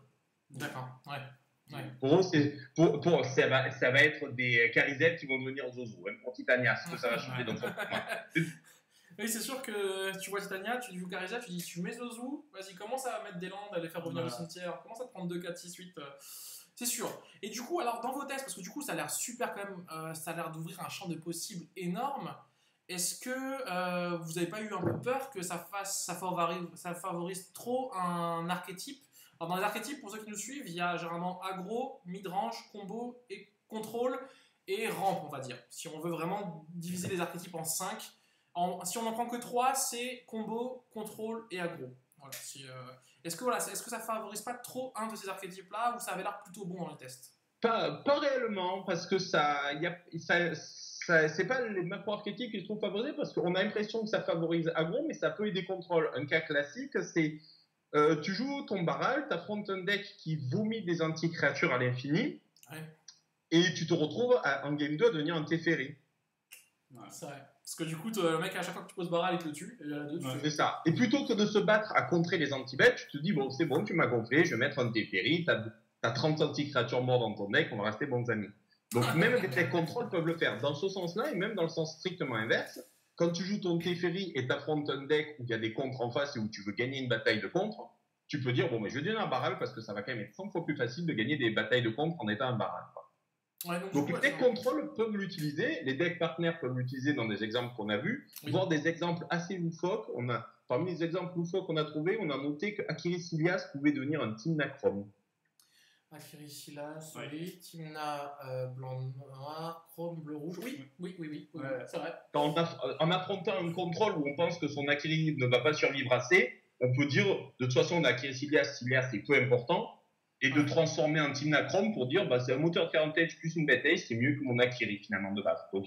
D'accord, ouais. Pour eux, ça va être des Charizard qui vont devenir Zozo. Hein, pour Titania, c'est ce que ça va changer. Donc, oui, c'est sûr que tu vois Titania, tu joues Charizard, tu dis tu mets Zozo, vas-y, commence à mettre des landes, à les faire revenir au cimetière, commence à te prendre 2, 4, 6, 8. C'est sûr. Et du coup, alors dans vos tests, parce que du coup, ça a l'air super quand même, ça a l'air d'ouvrir un champ de possibles énorme. Est-ce que vous n'avez pas eu un peu peur que ça favorise trop un archétype? Alors dans les archétypes, pour ceux qui nous suivent, il y a généralement aggro, midrange, combo et contrôle et rampe, on va dire. Si on veut vraiment diviser les archétypes en 5, si on n'en prend que 3, c'est combo, contrôle et aggro. Voilà, est-ce que ça favorise pas trop un de ces archétypes-là ou ça avait l'air plutôt bon dans les tests? Pas réellement, parce que c'est pas les macro-archétypes que je trouve favorisés, parce qu'on a l'impression que ça favorise aggro, mais ça peut aider contrôle. Un cas classique, c'est tu joues ton Baral, tu affrontes un deck qui vomit des anti-créatures à l'infini, et tu te retrouves en game 2 à devenir un Teferi. Ouais. C'est vrai. Parce que du coup, le mec, à chaque fois que tu poses Baral, il te le tue. C'est ça. Et plutôt que de se battre à contrer les anti-bêtes, tu te dis, bon, c'est bon, tu m'as gonflé, je vais mettre un Teferi, t'as 30 anti-créatures mortes dans ton deck, on va rester bons amis. Donc même les decks contrôle peuvent le faire. Dans ce sens-là, et même dans le sens strictement inverse, quand tu joues ton Teferi et t'affrontes un deck où il y a des contres en face et où tu veux gagner une bataille de contre, tu peux dire, bon, mais je vais donner un Baral parce que ça va quand même être 100 fois plus facile de gagner des batailles de contre en étant un Baral. Ouais, donc les decks contrôle peuvent l'utiliser, les decks partenaires peuvent l'utiliser dans des exemples qu'on a vus, voire des exemples assez loufoques. Parmi les exemples loufoques qu'on a trouvés, on a noté que Akiri Silias pouvait devenir un Timna Chrome. Akiri Silias, oui. Timna blanc, noir, Chrome, bleu, rouge. Oui, c'est vrai. En affrontant un contrôle où on pense que son Akiri ne va pas survivre assez, on peut dire, de toute façon, Akiri Silias c'est peu important. Et de transformer un Timna Chrome pour dire c'est un moteur de Carnage plus une bête Ace, c'est mieux que mon Akiri finalement de base. Donc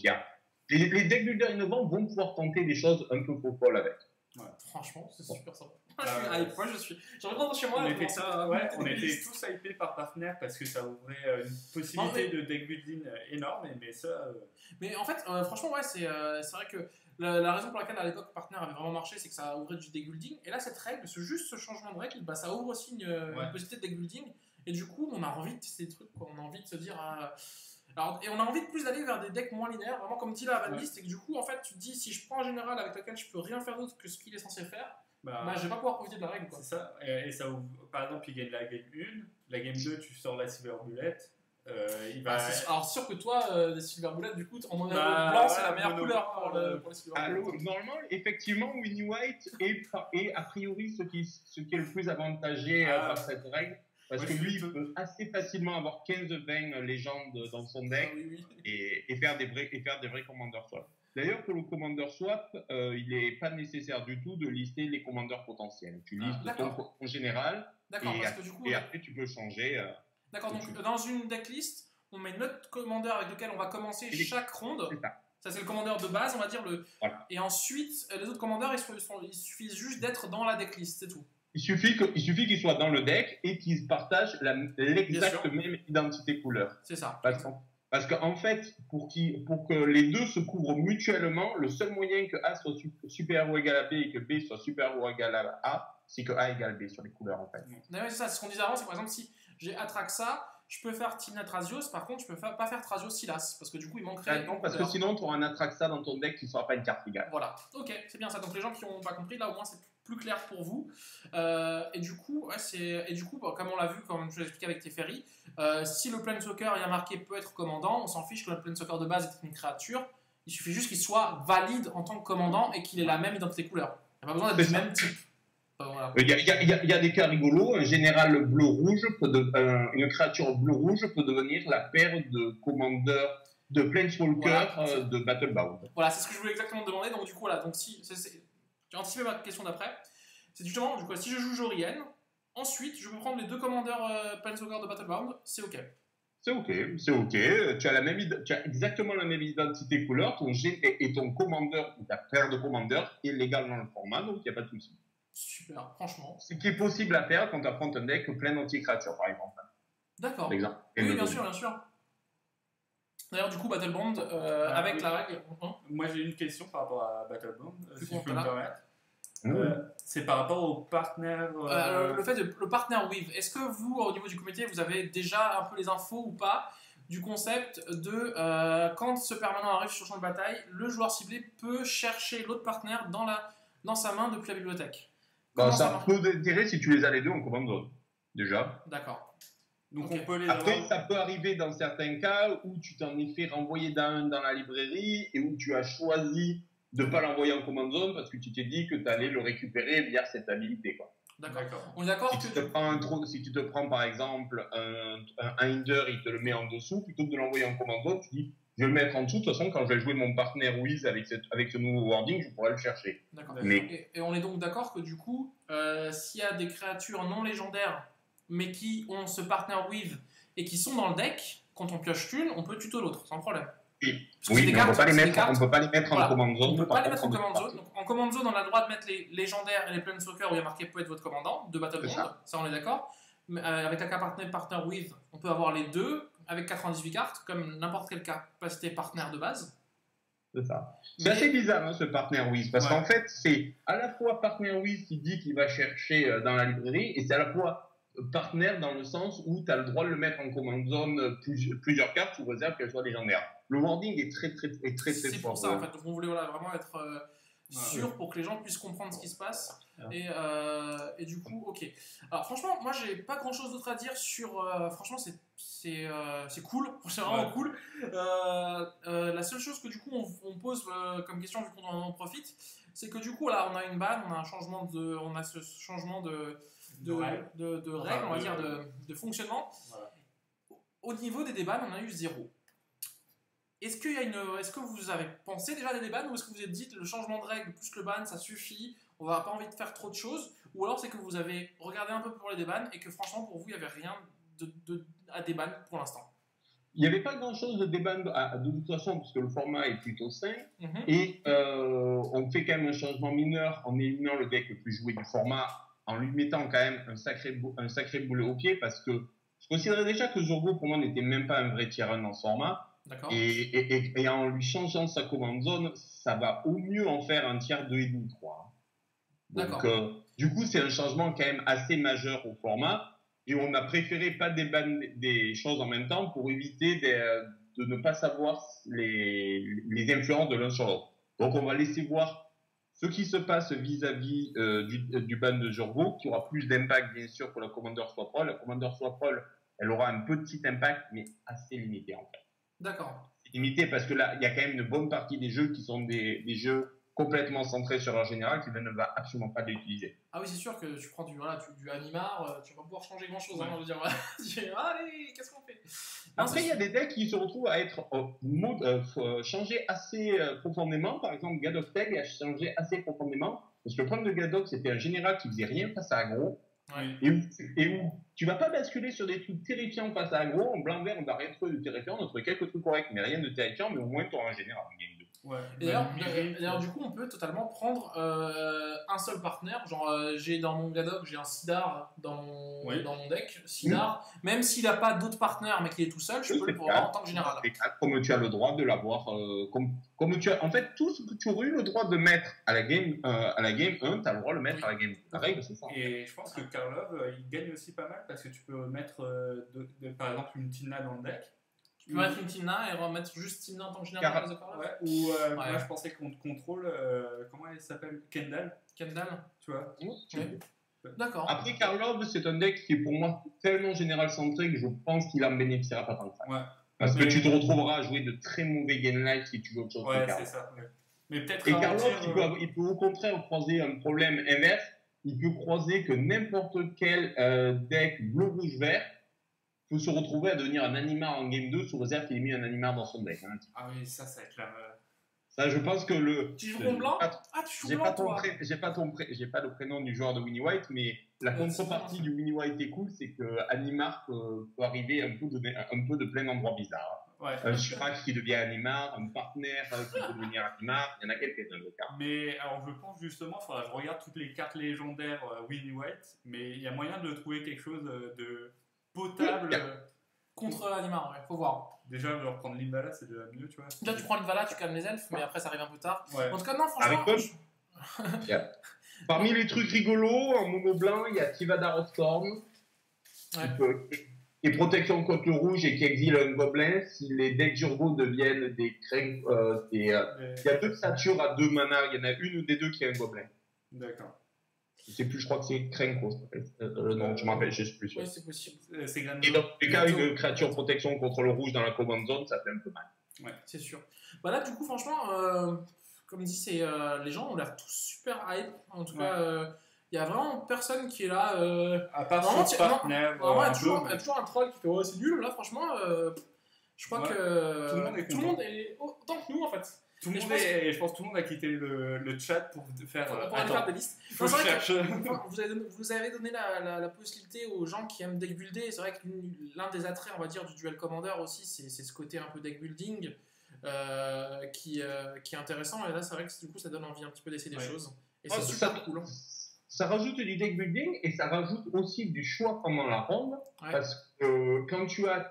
les deck builders innovants vont pouvoir tenter des choses un peu folles avec. Ouais. Franchement, c'est super sympa. J'en rentre chez moi. On était tous hypés par Partner parce que ça ouvrait une possibilité de deck building énorme, mais ça. Mais en fait, franchement, c'est vrai que la raison pour laquelle à l'époque Partner avait vraiment marché, c'est que ça ouvrait du deck building. Et là, cette règle, ce changement de règle, ça ouvre aussi une possibilité de deck building. Et du coup, on a envie de tester des trucs, quoi. On a envie de se dire. Et on a envie de plus d'aller vers des decks moins linéaires, vraiment comme dit la Vanlist. Et que du coup, en fait, tu te dis, si je prends un général avec lequel je peux rien faire d'autre que ce qu'il est censé faire, je vais pas pouvoir profiter de la règle, quoi. C'est ça. Et ça ouvre, par exemple, il gagne la game 1, la game 2, tu sors la Silver Bullet. Alors sûr que toi, les Silver Bullet, du coup, en mono blanc, c'est la meilleure couleur pour les Silver Bullet. Normalement, effectivement, Winnie White est a priori ce qui est le plus avantagé par cette règle. Parce que lui, il peut assez facilement avoir 15-20 légendes dans son deck et faire des vrais Commander Swap. D'ailleurs, pour le Commander Swap, il n'est pas nécessaire du tout de lister les commandeurs potentiels. Tu listes ton général et après tu peux changer. D'accord, donc dans une decklist, on met notre commandeur avec lequel on va commencer chaque ronde. Ça, c'est le commandeur de base, on va dire. Et ensuite, les autres commandeurs, il suffit juste d'être dans la decklist, c'est tout. Il suffit qu'ils soient dans le deck et qu'ils partagent l'exacte même identité couleur. C'est ça. Parce qu'en fait, pour que les deux se couvrent mutuellement, le seul moyen que A soit super ou égal à B et que B soit super ou égal à A, c'est que A égale B sur les couleurs, en fait. C'est ça, ce qu'on disait avant, c'est par exemple, si j'ai Atraxa, je peux faire Timna Trazios, par contre, je peux pas faire Trazios Silas, parce que du coup, il manquerait. Non, parce que sinon, tu auras un Atraxa dans ton deck qui ne sera pas une carte égale. Voilà, ok, c'est bien ça. Donc les gens qui n'ont pas compris, là au moins c'est plus clair pour vous. Et du coup, comme on l'a vu, comme je l'ai expliqué avec Teferi, si le Planeswalker il y a marqué peut être commandant, on s'en fiche que le Planeswalker de base est une créature. Il suffit juste qu'il soit valide en tant que commandant et qu'il ait la même identité couleur. Il n'y a pas besoin d'être du même type. Voilà. Il y a des cas rigolos. Un général bleu-rouge, une créature bleu-rouge peut devenir la paire de commandeurs de Planeswalker de Battlebound. Voilà, c'est ce que je voulais exactement demander. Donc du coup, voilà, j'ai anticipé ma question d'après. C'est justement, du coup, si je joue Jorian, ensuite, je peux prendre les deux commandeurs Planeswalker de Battlebound, c'est ok. C'est ok. Tu as exactement la même identité couleur, ton G et ton commandeur, ou ta paire de commandeurs est légal dans le format, donc il n'y a pas de souci. Super, franchement. Ce qui est possible à faire quand tu affrontes un deck plein d'anti-créatures, par exemple. D'accord. Exemple. Oui, bien sûr, bien sûr. D'ailleurs, du coup, Battlebond, avec la règle... Moi, j'ai une question par rapport à Battlebond, si je peux me là. permettre. C'est par rapport au partenaire... le fait de le partner with, est-ce que vous, au niveau du comité, vous avez déjà un peu les infos ou pas du concept de quand ce permanent arrive sur le champ de bataille, le joueur ciblé peut chercher l'autre partenaire dans sa main depuis la bibliothèque. Ça peut d'intérêt si tu les as les deux en command zone, déjà. D'accord. Donc on peut les Après, ça peut arriver dans certains cas où tu t'en es fait renvoyer dans la librairie et où tu as choisi de ne pas l'envoyer en command zone parce que tu t'es dit que tu allais le récupérer via cette habilité, quoi. D'accord. On est d'accord si tu te prends par exemple un hinder, il te le met en dessous, plutôt que de l'envoyer en command zone, tu dis je vais le mettre en dessous, de toute façon quand je vais jouer mon partenaire Wiz avec ce nouveau wording, je pourrai le chercher. D'accord. Et on est donc d'accord que du coup, s'il y a des créatures non légendaires mais qui ont ce partenaire with et qui sont dans le deck, quand on pioche une, on peut tuto l'autre, sans problème. Oui, mais on ne peut pas les mettre en command zone. On ne peut pas les mettre en command zone. Donc, en command zone, on a le droit de mettre les légendaires et les planeswalkers où il y a marqué peut être votre commandant de Battlebond. Ça, on est d'accord. Avec la carte partner with, on peut avoir les deux avec 98 cartes, comme n'importe quelle capacité partenaire de base. C'est ça. C'est assez bizarre, ce partner with, parce qu'en fait, c'est à la fois partner with qui dit qu'il va chercher dans la librairie, et c'est à la fois partenaire dans le sens où tu as le droit de le mettre en command zone plusieurs cartes sous réserve qu'elles soient légendaires. Le wording est très fort. C'est pour ça en fait, donc on voulait vraiment être sûr pour que les gens puissent comprendre ce qui se passe et du coup ok. Alors franchement moi j'ai pas grand chose d'autre à dire sur franchement c'est cool, c'est vraiment cool. La seule chose que du coup on pose comme question vu qu'on en profite, c'est que du coup là on a une ban, on a ce changement de règles, on va dire, de fonctionnement. Voilà. Au niveau des débans, on a eu 0. Est-ce que vous avez pensé déjà des débans ou est-ce que vous vous êtes dit le changement de règles plus le ban, ça suffit, on n'a pas envie de faire trop de choses, ou alors c'est que vous avez regardé un peu pour les débans et que franchement pour vous il n'y avait rien à déban pour l'instant? Il n'y avait pas grand-chose de déban de toute façon parce que le format est plutôt sain et on fait quand même un changement mineur en éliminant le deck le plus joué du format en lui mettant quand même un sacré boulet au pied parce que je considérais déjà que Zurgo pour moi n'était même pas un vrai tier 1 dans ce format et en lui changeant sa command zone ça va au mieux en faire un tier 2,5 3. Donc du coup c'est un changement quand même assez majeur au format et on a préféré pas débanner des choses en même temps pour éviter de ne pas savoir les influences de l'un sur l'autre. Donc on va laisser voir ce qui se passe vis-à-vis du ban de Zurgo, qui aura plus d'impact bien sûr pour la Commander Swap Roll. La Commander Swap Roll, elle aura un petit impact, mais assez limité en fait. D'accord. C'est limité parce que là, il y a quand même une bonne partie des jeux qui sont des jeux complètement centrés sur leur général qui ne va absolument pas l'utiliser. Ah oui, c'est sûr que tu prends du Animar, tu vas pas pouvoir changer grand chose. Je veux dire, allez, qu'est-ce qu'on fait? Après, il y a des decks qui se retrouvent à être changés assez profondément. Par exemple, Gadok Teg a changé assez profondément. Parce que le problème de Gadok, c'était un général qui faisait rien face à aggro. Et où tu vas pas basculer sur des trucs terrifiants face à aggro. En blanc-vert, on va rien trouver de terrifiant. On a trouvé quelques trucs corrects, mais rien de terrifiant. Mais au moins, tu auras un général en game 2. Ouais. Et d'ailleurs, du coup, on peut totalement prendre un seul partenaire. Genre, j'ai dans mon Gadok, j'ai un Sidar dans mon deck. Sidar, même s'il n'a pas d'autres partenaires, mais qu'il est tout seul, je peux le prendre en tant que général. Comme tu as le droit de l'avoir, comme tu as, en fait, tout ce que tu aurais eu le droit de mettre à la game 1, tu as le droit de le mettre à la game 2. La règle, c'est ça. Et je pense que Karlov, il gagne aussi pas mal parce que tu peux mettre, par exemple, une Tina dans le deck. Tu peux mettre une Tina et remettre juste Tina en tant que général. Moi je pensais qu'on te contrôle, comment elle s'appelle, Kendall, tu vois. D'accord. Après Karlov, c'est un deck qui est pour moi tellement général centré que je pense qu'il en bénéficiera pas tant que ça. Parce que tu te retrouveras à jouer de très mauvais game life si tu veux autre chose que Karlov. C'est ça. Mais peut-être et Karlov, il peut au contraire croiser un problème inverse. Il peut croiser que n'importe quel deck bleu-rouge-vert peut se retrouver à devenir un Animar en game 2 sous réserve qu'il ait mis un Animar dans son deck. Ah oui, ça va être la... Ça, je pense que le... Tu joues en blanc? Tu joues blanc, toi? J'ai pas le prénom du joueur de Winnie White, mais la contrepartie du Winnie White est cool, c'est que Animar peut arriver un peu de plein d'endroits bizarres. Un Chirac qui devient Animar, un partenaire qui peut devenir Animar, il y en a quelques-uns de cartes. Mais alors je pense justement, il faudra que je regarde toutes les cartes légendaires Winnie White, mais il y a moyen de trouver quelque chose de potable. Contre Animar, ouais, faut voir. Déjà, je vais reprendre l'Invala, c'est déjà mieux, tu vois. Là, tu prends l'Invala, tu calmes les elfes, mais après, ça arrive un peu tard. Ouais. En tout cas, non, franchement. Parmi les trucs rigolos, en mono blanc, il y a Tivadar of Storm, qui est protection contre le rouge et qui exile un gobelin. Si les decks Urgo deviennent des craints, il y a 2 créatures à 2 mana, il y en a une des 2 qui est un gobelin. D'accord. Je sais plus, je crois que c'est Krenko. Non, je m'en rappelle, je sais plus. Oui, c'est possible. C'est Et dans tous les cas, une créature protection contre le rouge dans la command zone, ça fait un peu mal. Ouais, c'est sûr. Bah là, du coup, franchement, comme dit, les gens ont l'air tous super hype. En tout cas, il y a vraiment personne qui est là. À part son partenaire. Il y a toujours un troll qui fait ouais, c'est nul. Là, franchement, je crois que tout le monde est autant que nous, en fait. Tout le monde je pense que tout le monde a quitté le chat pour faire. Pour aller faire des listes. Faut chercher. Vous avez donné la possibilité aux gens qui aiment deck builder. C'est vrai que l'un des attraits, on va dire, du Duel Commander aussi, c'est ce côté un peu deck building qui est intéressant. Et là, c'est vrai que du coup, ça donne envie un petit peu d'essayer des choses. Et c'est super cool. Ça rajoute du deck building et ça rajoute aussi du choix pendant la ronde. Parce que quand tu as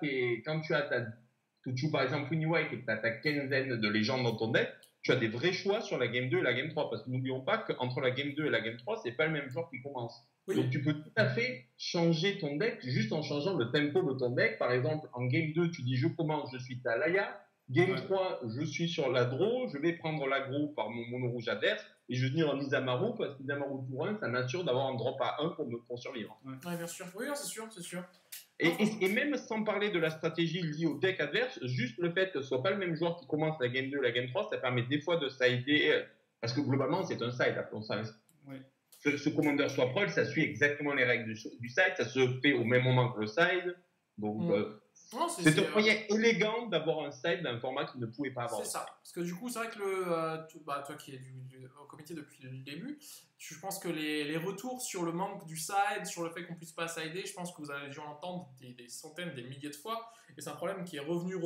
par exemple Winnie White et que tu as ta quinzaine de légendes dans ton deck, tu as des vrais choix sur la game 2 et la game 3. Parce que n'oublions pas qu'entre la game 2 et la game 3, c'est pas le même joueur qui commence. Oui. Donc tu peux tout à fait changer ton deck juste en changeant le tempo de ton deck. Par exemple, en game 2, tu dis je commence, je suis Talaya. Game 3, je suis sur la draw, je vais prendre l'aggro par mon mono rouge adverse et je vais venir en Isamaru parce qu'Isamaru tour 1, ça m'assure d'avoir un drop à 1 pour survivre. Oui, bien sûr. Oui, c'est sûr, c'est sûr. Et même sans parler de la stratégie liée au deck adverse, juste le fait que ce soit pas le même joueur qui commence la game 2 la game 3, ça permet des fois de sider, parce que globalement c'est un side, appelons ça. Oui. Ce Commander Swap Roll, ça suit exactement les règles du side, ça se fait au même moment que le side, donc c'est un moyen élégant d'avoir un side d'un format qui ne pouvait pas avoir. C'est ça, parce que du coup c'est vrai que toi qui es au comité depuis le début, je pense que les retours sur le manque du side, sur le fait qu'on puisse pas sider, je pense que vous avez dû entendre des centaines, des milliers de fois, et c'est un problème qui est revenu,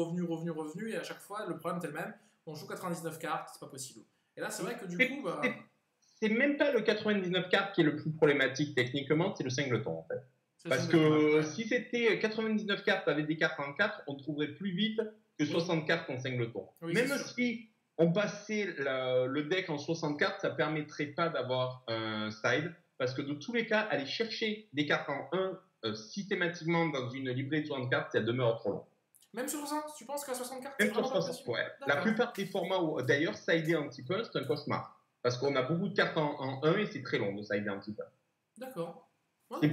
et à chaque fois le problème est le même, on joue 99 cartes, c'est pas possible. Et là c'est vrai que du coup... C'est même pas le 99 cartes qui est le plus problématique techniquement, c'est le singleton en fait. Parce que si c'était 99 cartes avec des cartes en 4, on trouverait plus vite que 60 cartes en singleton. Oui, même si on passait le deck en 60 cartes, ça permettrait pas d'avoir un side. Parce que de tous les cas, aller chercher des cartes en 1 systématiquement dans une librairie de 60 cartes, ça demeure trop long. Même sur 60, tu penses qu'à 60 cartes, même sur 60, ouais. La plupart des formats où d'ailleurs, sider un petit peu, c'est un cauchemar. Parce qu'on a beaucoup de cartes en 1 et c'est très long de sider un petit peu. D'accord. C'est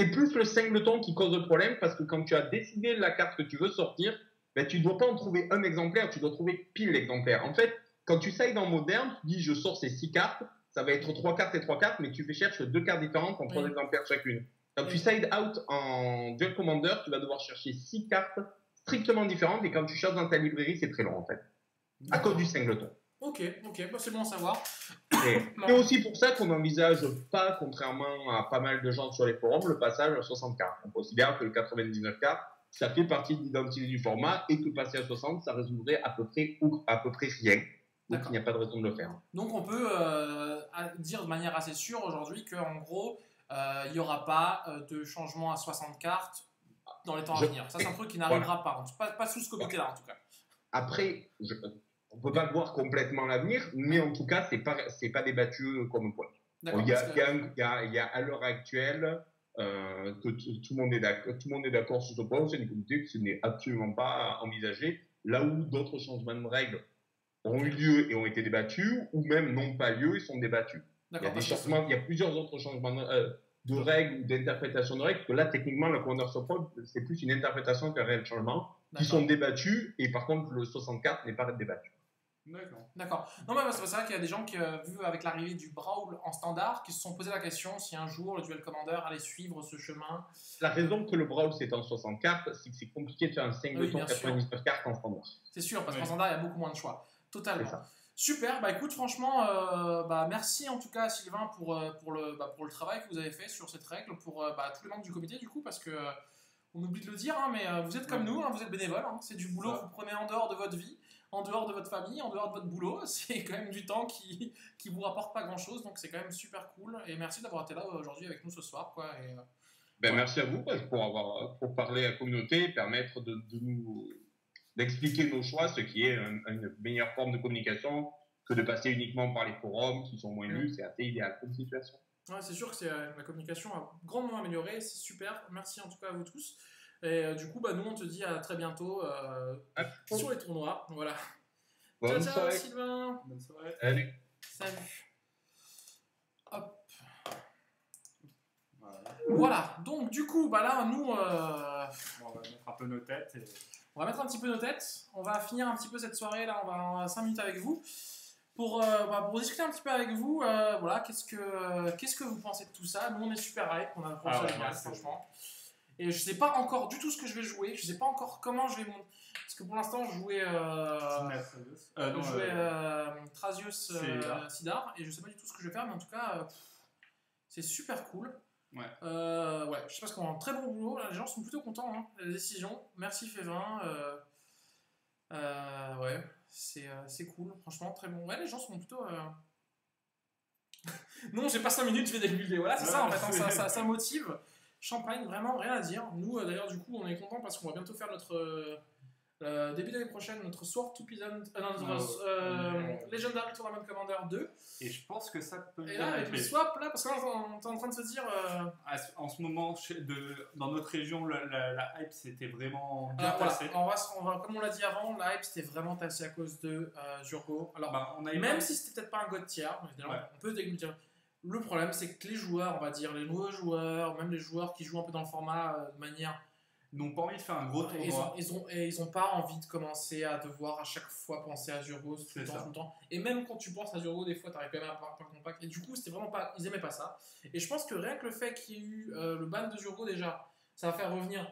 plus le singleton qui cause le problème parce que quand tu as décidé la carte que tu veux sortir, ben, tu ne dois pas en trouver un exemplaire, tu dois trouver pile l'exemplaire. En fait, quand tu sides en moderne, tu dis je sors ces 6 cartes, ça va être 3 cartes et 3 cartes, mais tu fais chercher 2 cartes différentes en 3 exemplaires chacune. Quand tu side out en Duel Commander, tu vas devoir chercher 6 cartes strictement différentes et quand tu cherches dans ta librairie, c'est très long en fait. À cause du singleton. Ok, bah c'est bon à savoir. C'est aussi pour ça qu'on n'envisage pas, contrairement à pas mal de gens sur les forums, le passage à 60 cartes. On considère que le 99 cartes, ça fait partie de l'identité du format et que passer à 60, ça résoudrait à peu près rien. Donc il n'y a pas de raison de le faire. Donc on peut dire de manière assez sûre aujourd'hui qu'en gros, il n'y aura pas de changement à 60 cartes dans les temps à venir. Ça c'est un truc qui n'arrivera pas sous ce comité-là en tout cas. Après, on ne peut pas voir complètement l'avenir, mais en tout cas, c'est pas débattu comme point. Il y a à l'heure actuelle que tout le monde est d'accord sur ce point au sein du comité que ce n'est absolument pas envisagé. Là où d'autres changements de règles ont eu lieu et ont été débattus, ou même n'ont pas lieu et sont débattus. Il y a plusieurs autres changements de règles ou d'interprétation de règles, parce que là, techniquement, le Commander Support, c'est plus une interprétation qu'un réel changement, qui sont débattus, et par contre, le 64 n'est pas débattu. D'accord. Non, mais c'est vrai qu'il y a des gens qui, vu avec l'arrivée du Brawl en standard, qui se sont posé la question si un jour le Duel Commander allait suivre ce chemin. La raison que le Brawl c'est en 60 cartes, c'est que c'est compliqué de faire un singleton 99 cartes en standard. C'est sûr, parce qu'en standard, il y a beaucoup moins de choix. Totalement. Super, bah écoute, franchement, merci en tout cas à Sylvain pour le travail que vous avez fait sur cette règle, pour tous les membres du comité du coup, parce que on oublie de le dire, hein, mais vous êtes comme nous, hein, vous êtes bénévoles. Hein, c'est du boulot que vous prenez en dehors de votre vie, en dehors de votre famille, en dehors de votre boulot. C'est quand même du temps qui vous rapporte pas grand-chose, donc c'est quand même super cool. Et merci d'avoir été là aujourd'hui avec nous ce soir. Quoi, et, merci à vous pour parler à la communauté et permettre d'expliquer nos choix, ce qui est une meilleure forme de communication que de passer uniquement par les forums qui sont moins lus. C'est assez idéal comme situation. Ouais, c'est sûr que la communication a grandement amélioré, c'est super. Merci en tout cas à vous tous. Et du coup, nous on te dit à très bientôt sur les tournois. Voilà. Bonne ciao, soirée. Sylvain. Bonne soirée. Salut. Salut. Hop. Voilà. Donc du coup, là, nous... on va mettre un peu nos têtes. On va mettre un petit peu nos têtes. On va finir un petit peu cette soirée. Là, on va 5 minutes avec vous. Pour discuter un petit peu avec vous, voilà, qu'est-ce que vous pensez de tout ça? Nous, on est super hype, on a un projet génial, franchement. Et je sais pas encore du tout ce que je vais jouer, je sais pas encore comment je vais monter. Parce que pour l'instant, je jouais Thrasios Sidar, et je sais pas du tout ce que je vais faire, mais en tout cas, c'est super cool. Ouais. Je sais pas ce qu'on a un très bon boulot, là, les gens sont plutôt contents, hein, la décision. Merci Févin. Ouais, c'est cool, franchement, très bon. Ouais, les gens sont plutôt. Non, j'ai pas 5 minutes, je vais dégueuler. Voilà, c'est ça en fait, hein, ça motive. Champagne, vraiment rien à dire. Nous, d'ailleurs, du coup, on est content parce qu'on va bientôt faire notre. Début d'année prochaine, notre Sword to Peasant, Legendary Tournament Commander 2. Et je pense que ça peut. Et là, avec le swap, là, parce que là, on est en train de se dire. En ce moment, dans notre région, la hype c'était vraiment bien passé. Voilà, comme on l'a dit avant, la hype c'était vraiment tassé à cause de Zurgo. Alors, même si c'était peut-être pas un god tier, on peut dire. Le problème, c'est que les joueurs, on va dire, les nouveaux joueurs, même les joueurs qui jouent un peu dans le format de manière. N'ont pas envie de faire un gros tournoi. Ils ont pas envie de commencer à devoir à chaque fois penser à Zurgo tout le temps. Et même quand tu penses à Zurgo, des fois, t'arrives quand même à avoir un compact. Et du coup, c'était vraiment pas. Ils aimaient pas ça. Et je pense que rien que le fait qu'il y ait eu le ban de Zurgo, déjà, ça va faire revenir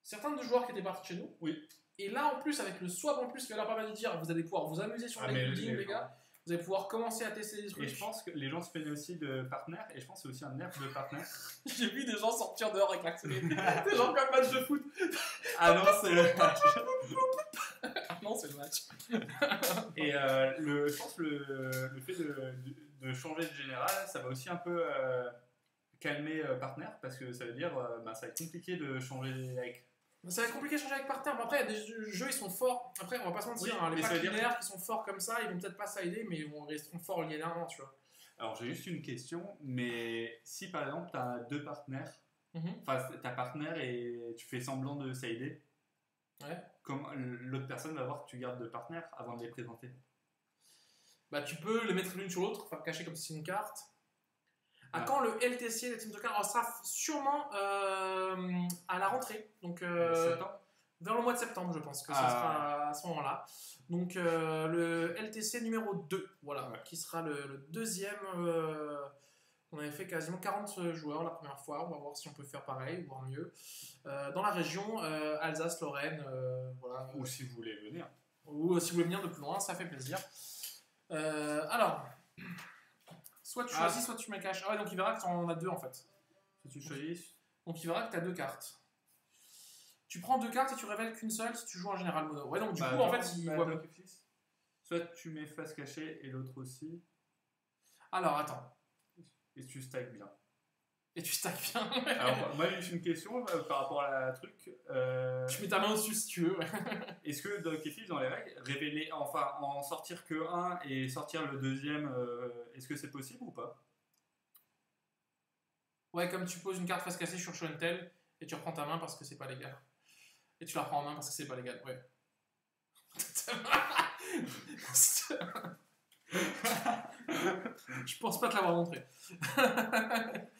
certains de joueurs qui étaient partis chez nous. Oui. Et là, en plus, avec le swap en plus, qui va leur permettre de dire vous allez pouvoir vous amuser sur les buildings, les gars. Vous allez pouvoir commencer à tester des trucs. Et je pense que les gens se plaignaient aussi de partenaires, et je pense que c'est aussi un nerf de partenaires. J'ai vu des gens sortir dehors avec l'accéléré. Des gens comme match de foot. Ah non, c'est le match. Ah non, c'est le match. Et je pense que le fait de changer de général, ça va aussi un peu calmer partenaire, parce que ça veut dire ça va être compliqué de changer avec. Ça va être compliqué de changer avec partenaire, mais après, il y a des jeux, ils sont forts. Après, on va pas se mentir, les packs linéaires qui sont forts comme ça, ils vont peut-être pas sider, mais ils resteront forts linéairement, tu vois. Alors, j'ai juste une question, mais si par exemple, tu as deux partenaires, ta partenaire et tu fais semblant de sider, comme l'autre personne va voir que tu gardes deux partenaires avant de les présenter. Tu peux les mettre l'une sur l'autre, faire cacher comme si c'est une carte. À quand le LTC, le Team Token? Alors, ça sera sûrement à la rentrée, donc vers le mois de septembre, je pense que ça sera à ce moment-là. Donc, le LTC numéro 2, voilà, qui sera le deuxième. On avait fait quasiment 40 joueurs la première fois, on va voir si on peut faire pareil, voire mieux. Dans la région Alsace-Lorraine, voilà. Ou si vous voulez venir. Ou si vous voulez venir de plus loin, ça fait plaisir. Alors. Soit tu choisis, soit tu me caches. Ah ouais, donc il verra que tu en as deux en fait. Soit tu choisis. Donc il verra que tu as deux cartes. Tu prends deux cartes et tu révèles qu'une seule si tu joues en général mono. Ouais, donc du coup, en fait, il voit. Soit tu mets face cachée et l'autre aussi. Alors, attends. Et tu stacks bien. Et tu stacks bien. Alors, moi j'ai une question par rapport à la truc. Tu mets ta main au-dessus si tu veux. Est-ce que dans Kefif, dans les règles, révéler, enfin en sortir que un et sortir le deuxième, est-ce que c'est possible ou pas? Ouais, comme tu poses une carte face cassée sur Show and Tell et tu reprends ta main parce que c'est pas légal. Et tu la reprends en main parce que c'est pas légal, ouais. Je pense pas te l'avoir montré.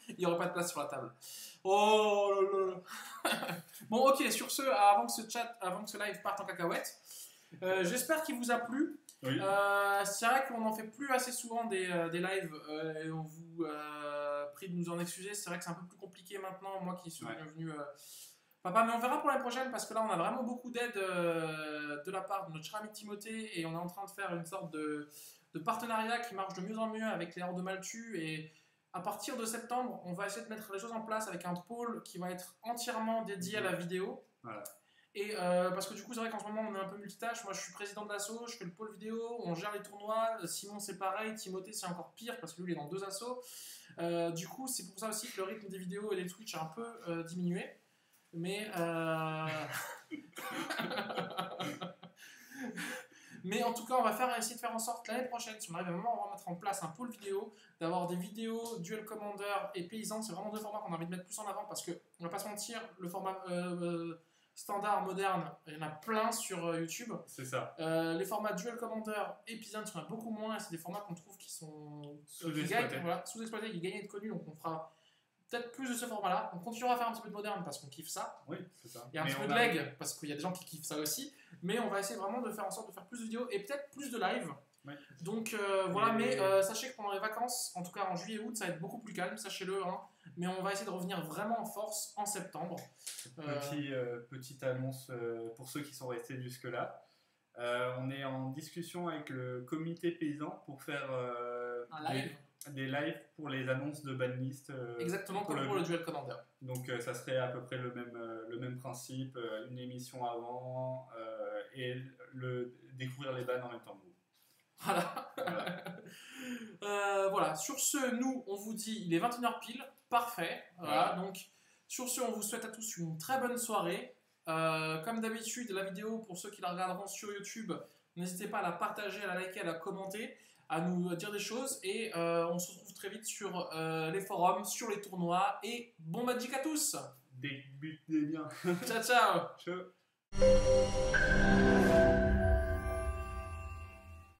Il n'y aurait pas de place sur la table. Oh là là. Bon, ok, sur ce, avant que ce live parte en cacahuète, j'espère qu'il vous a plu. Oui. C'est vrai qu'on n'en fait plus assez souvent des lives et on vous prie de nous en excuser. C'est vrai que c'est un peu plus compliqué maintenant, moi qui suis devenu papa, mais on verra pour l'année prochaine parce que là on a vraiment beaucoup d'aide de la part de notre cher ami Timothée et on est en train de faire une sorte de partenariat qui marche de mieux en mieux avec les Hordes de Maltu et À partir de septembre, on va essayer de mettre les choses en place avec un pôle qui va être entièrement dédié à la vidéo. Voilà. Et parce que du coup, c'est vrai qu'en ce moment, on est un peu multitâche. Moi, je suis président de l'asso, je fais le pôle vidéo, on gère les tournois. Simon, c'est pareil. Timothée, c'est encore pire parce que lui, il est dans 2 assos. Du coup, c'est pour ça aussi que le rythme des vidéos et des Twitch a un peu diminué. Mais mais en tout cas, on va essayer de faire en sorte l'année prochaine, si on arrive à un moment, on va mettre en place un pôle vidéo, d'avoir des vidéos Duel Commander et Paysan. C'est vraiment 2 formats qu'on a envie de mettre plus en avant parce que, on va pas se mentir, le format standard, moderne, il y en a plein sur YouTube. C'est ça. Les formats Duel Commander et Paysan, il y en a beaucoup moins et c'est des formats qu'on trouve qui sont sous-exploités, sous-exploités, qui gagnent à être connus. Donc on fera peut-être plus de ce format-là. On continuera à faire un petit peu de moderne parce qu'on kiffe ça. Oui, c'est ça. Il y a un petit peu de leg parce qu'il y a des gens qui kiffent ça aussi. Mais on va essayer vraiment de faire en sorte de faire plus de vidéos et peut-être plus de live. Ouais. Donc voilà, mais sachez que pendant les vacances, en tout cas en juillet et août, ça va être beaucoup plus calme, sachez-le. Hein. Mais on va essayer de revenir vraiment en force en septembre. Petite annonce pour ceux qui sont restés jusque-là. On est en discussion avec le comité paysan pour faire un live. Des lives pour les annonces de banlist. Exactement comme pour le Duel Commander. Donc ça serait à peu près le même principe, une émission avant et découvrir les bans en même temps que vous. Voilà. Voilà. Sur ce, nous, on vous dit, il est 21h pile, parfait. Voilà. Donc, sur ce, on vous souhaite à tous une très bonne soirée. Comme d'habitude, la vidéo, pour ceux qui la regarderont sur YouTube, n'hésitez pas à la partager, à la liker, à la commenter, à nous dire des choses. Et on se retrouve très vite sur les forums, sur les tournois. Et bon Magic à tous. Débutez bien. Ciao, ciao. Ciao.